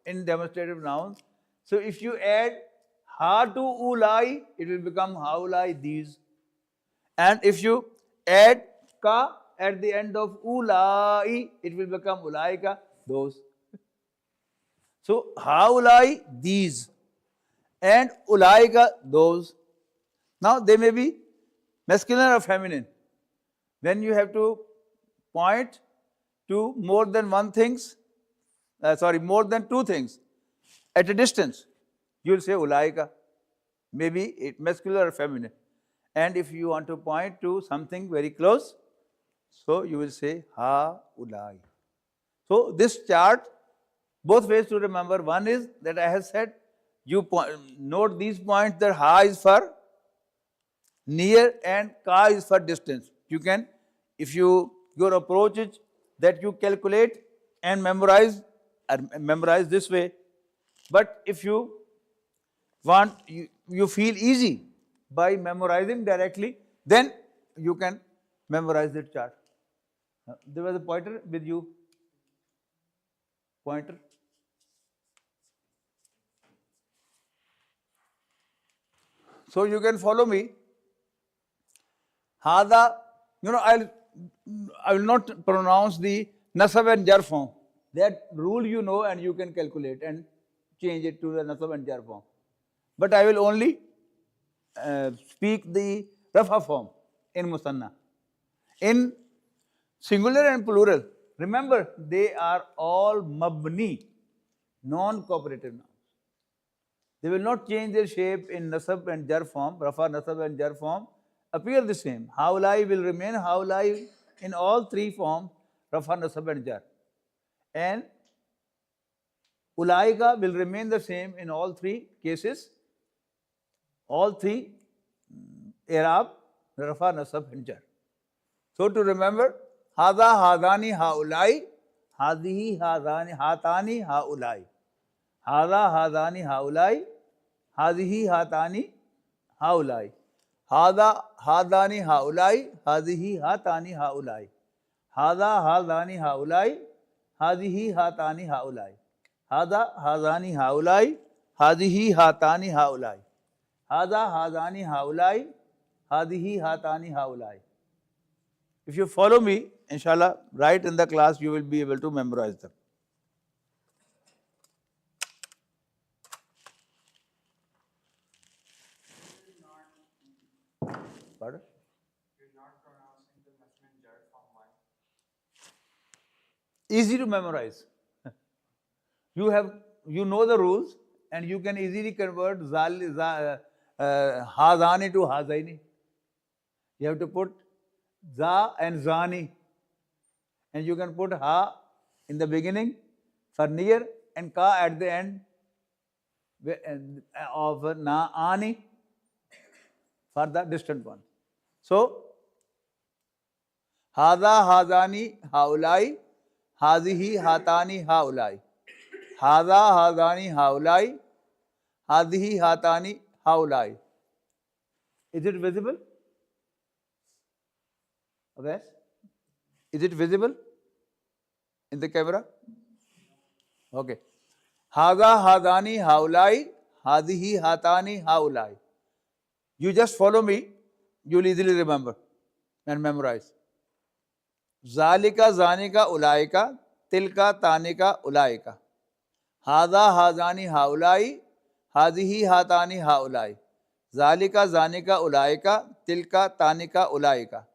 in demonstrative nouns. So if you add ha to ulai, it will become haulai, these. And if you add ka at the end of ulai, it will become ulaika, those. So haulai, these, and ulaika, those. Now they may be masculine or feminine. When you have to point to more than more than two things at a distance, you will say ulaika. Maybe it masculine or feminine. And if you want to point to something very close, so you will say ha ulai. So this chart, both ways to remember. One is that I have said, you note these points that ha is for near and ka is for distance. You can, if your approach is that you calculate and memorize this way. But if you want, you feel easy by memorizing directly, then you can memorize the chart. There was a pointer with you. Pointer. So you can follow me. Hada, I will not pronounce the nasab and jar form. That rule you know and you can calculate and change it to the nasab and jar form. But I will only speak the rafa form in musanna. In singular and plural, remember they are all mabni, non-cooperative nouns. They will not change their shape in nasab and jar form. Rafa, nasab and jar form appear the same. Haulai will remain haulai in all three forms, rafa, nasab and jar. And ulaika will remain the same in all three cases. All three, i'rab, rafa, nasab and jar. So to remember, hada, hadani, haulai, hadihi, hadani, hatani, haulai. Hada, hadani, haulai, hadihi, hatani, haulai. Hada, hadani, haulai, hadihi, hatani, haulai. Hada, hadani, haulai, hadihi, hatani, haulai. Hada, hadani, haulai, hadihi, hatani, haulai. Hada, hadani, haulai, hadihi, hatani, haulai. If you follow me, inshallah, right in the class, you will be able to memorize them. Pardon? You're not pronouncing the messenger from one. Easy to memorize. You know the rules and you can easily convert hazani to hazaini. You have to put za and zani, and you can put ha in the beginning for near and ka at the end of na ani for the distant one. So hada, hadani, haulai, hadihi, hatani, haulai. Hada, hadani, haulai, hadihi, hatani, haulai. Is it visible? Yes? Is it visible in the camera? Okay. Hada, hadani, haulai, hadihi, hatani, haulai. You just follow me, you will easily remember and memorize. Zalika, zanika, ulaika, tilka, tanika, ulaika. Hada, hadani, haulai, hadihi, hatani, haulai. Zalika, zanika, ulaika, tilka, tanika, ulaika.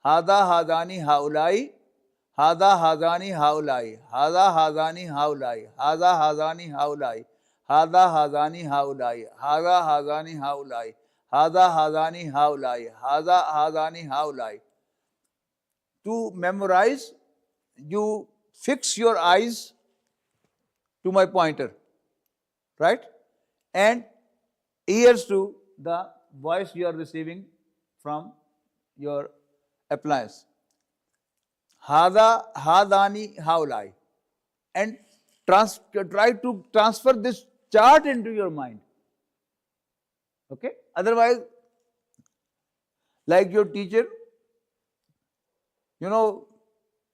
Hada, hadani, haulai, hada, hadani, haulai. Hada, hadani, haulai. Hada, hadani, haulai. Hada, hadani, haulai. Hada, hadani, haulai. Hada, hadani, haulai. Hada, hadani, haulai. To memorize, you fix your eyes to my pointer, right? And ears to the voice you are receiving from your appliance. Hada, hadani, haulai. And try to transfer this chart into your mind. Okay? Otherwise, like your teacher,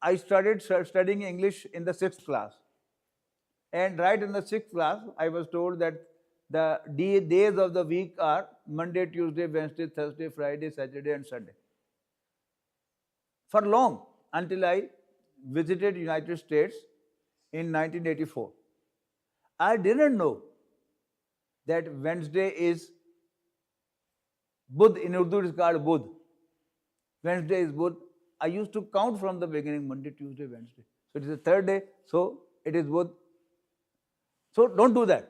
I started studying English in the 6th class. And right in the 6th class, I was told that the days of the week are Monday, Tuesday, Wednesday, Thursday, Friday, Saturday and Sunday. For long, until I visited United States in 1984. I didn't know that Wednesday is Budh. In Urdu it is called Budh. Wednesday is Budh. I used to count from the beginning, Monday, Tuesday, Wednesday. So it is the third day, so it is Budh. So don't do that.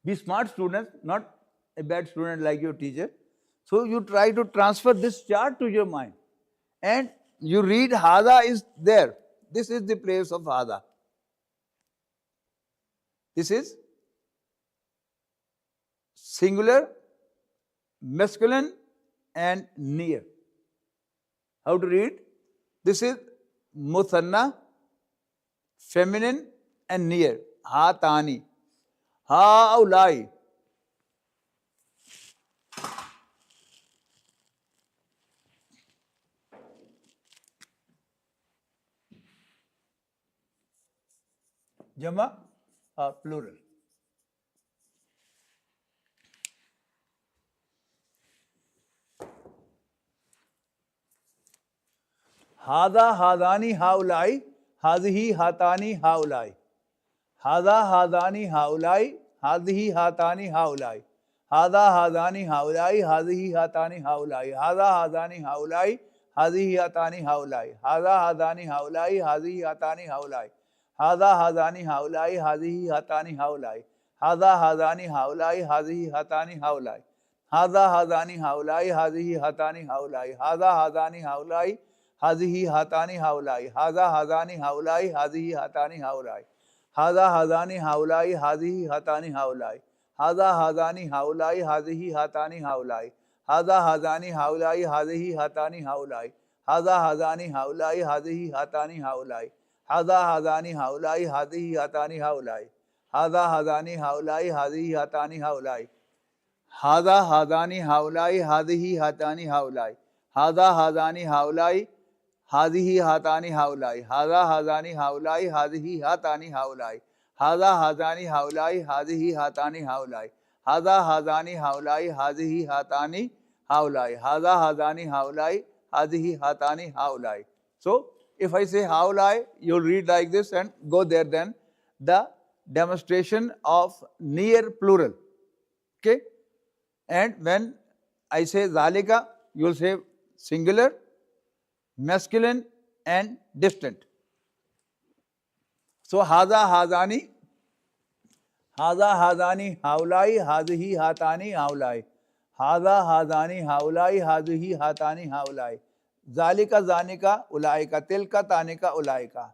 Be smart students, not a bad student like your teacher. So you try to transfer this chart to your mind. And you read Hada is there. This is the place of Hada. This is singular, masculine and near. How to read? This is Muthanna, feminine and near. Hatani. Haulai. Jama, plural. Hada, hadani, haulai. Hazihi, hatani, haulai. Hada, hadani, haulai. Hazihi, hatani, haulai. Hada, hadani, haulai. Hazihi, hatani, haulai. Hada, hadani, haulai. Hazihi, hatani, haulai. Hada, hadani, haulai. Hazihi, hatani, haulai. Hada, hadani, haulai. Hazihi, hatani, haulai. Hada, hadani, haulai. Hazihi, hatani, haulai. Hada, hadani, haulai. Hazihi, hatani, haulai. Hada, hadani, haulai. Hazihi, hatani, haulai. Hada, hadani, haulai. Hazihi, hatani, haulai. Hada, hadani, haulai. Hazihi, hatani, haulai. Hada, hadani, haulai. Hazihi, hatani, haulai. Hada, hadani, haulai. Hazihi, hatani, haulai. Hada, hadani, haulai. Hazihi, hatani, haulai. Hada, hadani, haulai. Hazihi, hatani, haulai. Hada, hadani, haulai. Hazihi, hatani, haulai. Hada, hadani, haulai. Hazihi, hatani, haulai. Hada, hadani, haulai. Hazihi, hatani, haulai. Hada, hadani, haulai. Hazihi, hatani, haulai. Hada, hadani, haulai. Hazihi, hatani, haulai. Hada, hadani, haulai. Hazihi, hatani, haulai. Hada, hadani, haulai. Hazihi, hatani, haulai. So, if I say haulai, you'll read like this and go there then. The demonstration of near plural. Okay? And when I say zalika, you'll say singular, masculine and distant. So hada, hadani, haulai, hazihi, hatani, haulai. Hada, hadani, haulai, hazihi, hatani, haulai. Zalika, zanika, ulaika, tilka, tanika, ulaika.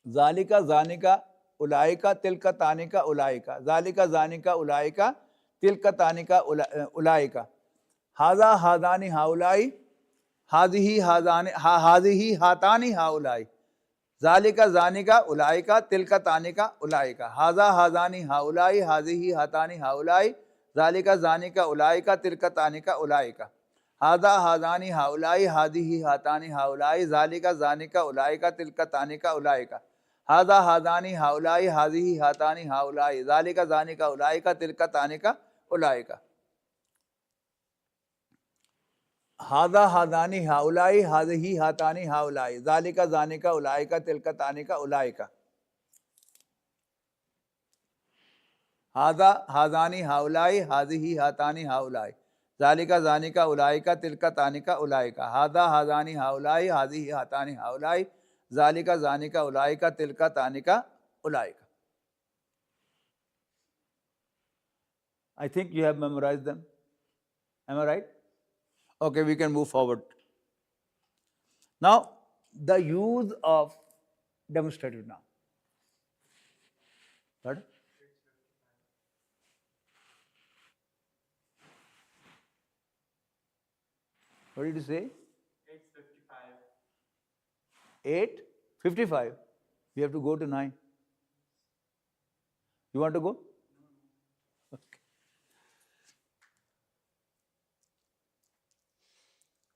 Zalika, zanika, ulaika, tilka, tanika, ulaika. Zalika, zanika, ulaika, tilka, tanika, ulaika. Hada, hadani, haulai. Hazihi, hatani, haulai. Zalika, zanika, ulaika, tilka, tanika, ulaika. Hada, hadani, haulai. Hazihi, hatani, haulai. Zalika, zanika, ulaika, tilka, tanika, ulaika. Hada, hadani, haulai. Hazihi, hatani, haulai. Zalika, zanika, ulaika, tilka, tanika, ulaika. Hada, hadani, haulai. Hazihi, hatani, haulai. Zalika, zanika, ulaika, tilka, tanika, ulaika. Hada, hadani, haulai. Hazihi, hatani, haulai. Zalika, zanika, ulaika, tilka, tanika, ulaika. Hada, hadani, haulai. Hazihi, hatani, haulai. Zalika, zanika, ulaika, tilka, tanika, ulaika. Hada, hadani, haulai. Hazihi, hatani, haulai. Zalika, zanika, ulaika, tilka, tanika, ulaika. I think you have memorized them. Am I right? Okay, we can move forward. Now, the use of demonstrative noun. What? What did you say? 8:55. 8:55. We have to go to 9. You want to go? Okay.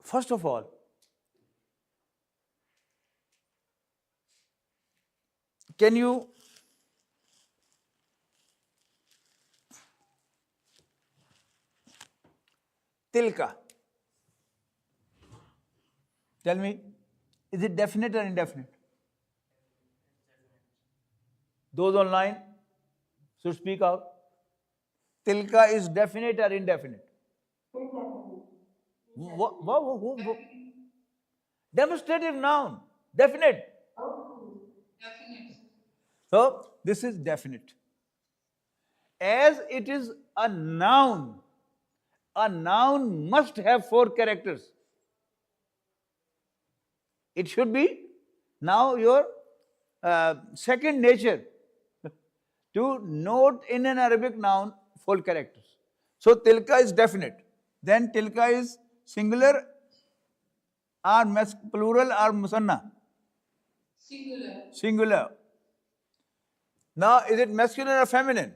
First of all, can you tilka. Tell me, is it definite or indefinite? Those online should speak out. Tilka is definite or indefinite? What? Demonstrative noun. Definite. Definite. So this is definite. As it is a noun must have 4 characters. It should be now your second nature to note in an Arabic noun 4 characters. So tilka is definite. Then tilka is singular or plural or musanna? Singular. Singular. Now is it masculine or feminine?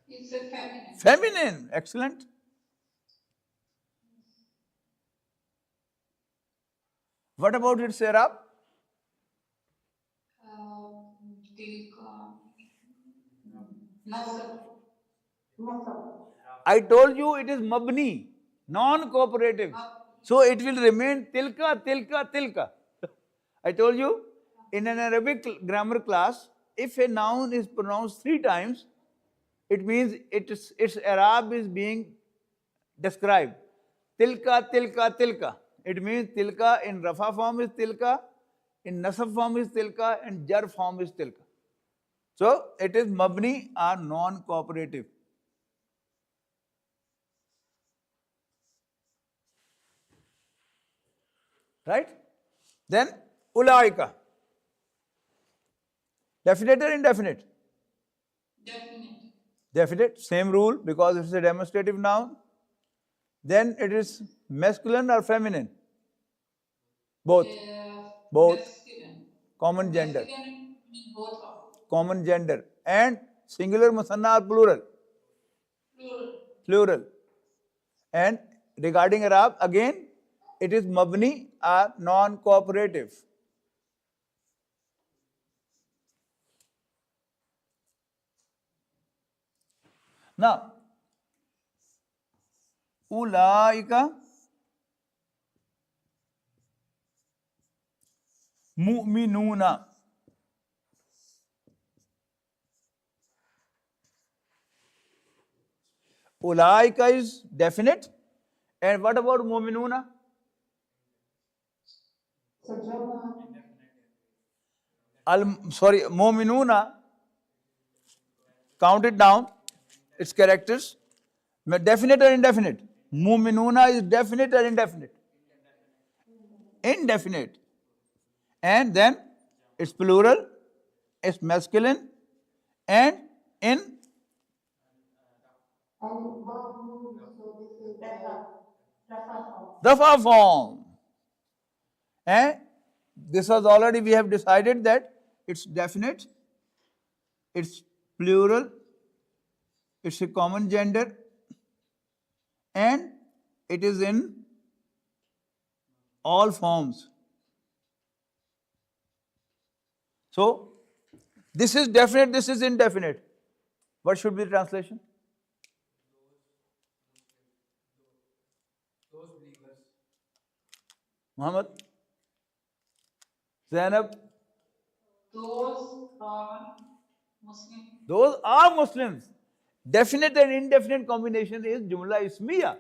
It's a feminine. Feminine. Excellent. What about its i'rab? Tilka. Nasab. I told you it is mabni, non-cooperative. So it will remain tilka, tilka, tilka. I told you in an Arabic grammar class, if a noun is pronounced 3 times, it means its i'rab is being described. Tilka, tilka, tilka. It means tilka in rafa form is tilka, in nasab form is tilka, and jar form is tilka. So it is mabni or non-cooperative. Right? Then ulaika. Definite or indefinite? Definite. Definite. Same rule because it's a demonstrative noun. Then it is masculine or feminine? Both. Both. Masculine. Common gender. Masculine and both are. Common gender. And singular, musanna or plural? Plural. Plural. And regarding i'rab, again, it is mabni or non-cooperative. Now, ulaika mu'minuna. Ulaika is definite. And what about mu'minuna? Mu'minuna. Count it down. Its characters. Definite or indefinite? Mu'minuna is definite or indefinite? Indefinite. And then it's plural, it's masculine, and in rafa form. And this was already we have decided that it's definite, it's plural, it's a common gender, and it is in all forms. So, this is definite, this is indefinite. What should be the translation? Those believers. Muhammad? Zainab? Those are Muslim. Those are Muslims. Definite and indefinite combination is Jumla Ismiya.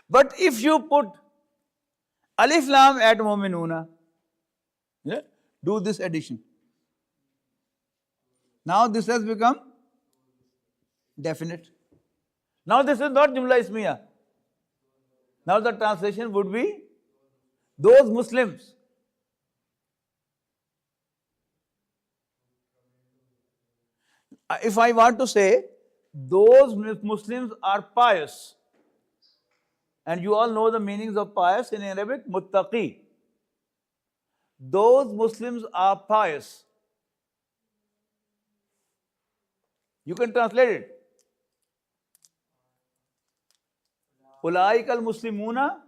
But if you put Alif Lam at Mu'minuna, yeah, do this addition. Now this has become definite. Now this is not Jumla Ismiya. Now the translation would be those Muslims. If I want to say those Muslims are pious, and you all know the meanings of pious in Arabic, muttaqi. Those Muslims are pious. You can translate it. Ulaika al-muslimuna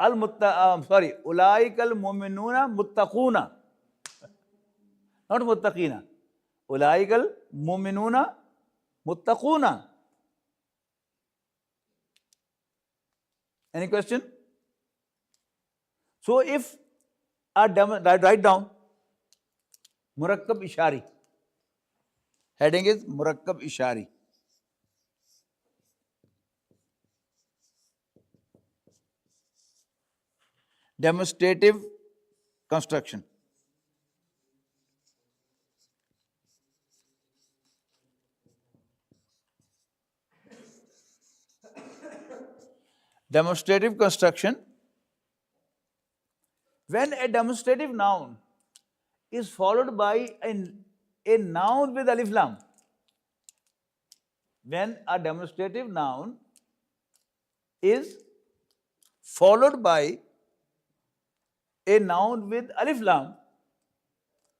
ulaikal mu'minuna muttaquna, not muttaqina. Ulaikal mu'minuna muttaquna. Any question? So if write down Murakkab Ishari. Heading is Murakkab Ishari. Demonstrative construction. Demonstrative construction. When a demonstrative noun is followed by a noun with alif lam, when a demonstrative noun is followed by a noun with alif lam,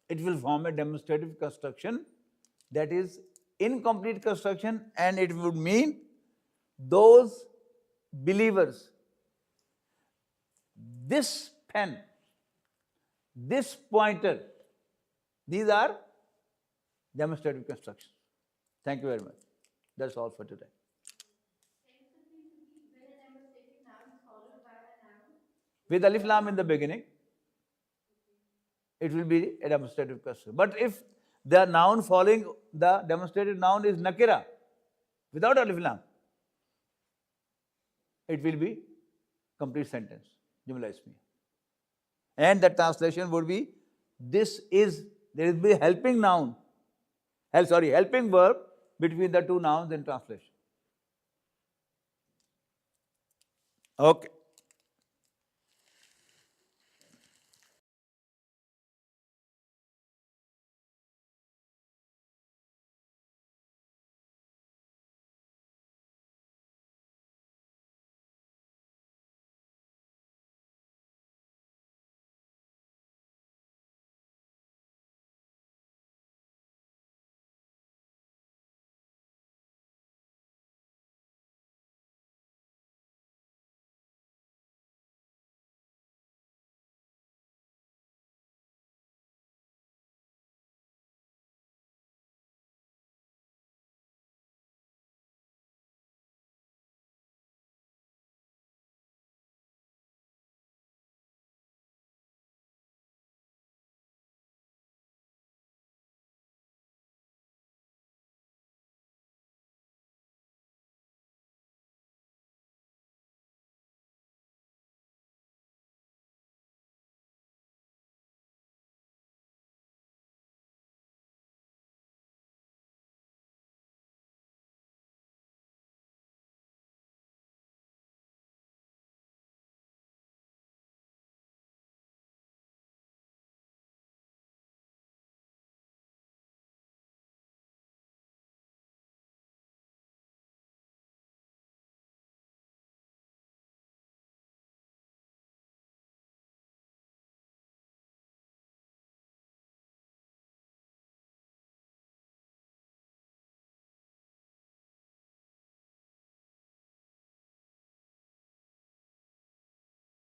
it will form a demonstrative construction that is incomplete construction, and it would mean those believers, this pen, this pointer, these are demonstrative constructions. Thank you very much. That's all for today. Can you please repeat when a demonstrative noun is followed by a noun? With alif lam in the beginning, it will be a demonstrative construction. But if the noun following the demonstrative noun is nakira, without alif lam, it will be complete sentence, jumla ismiya. And the translation would be, this is, there will be helping noun, helping verb between the two nouns in translation. Okay.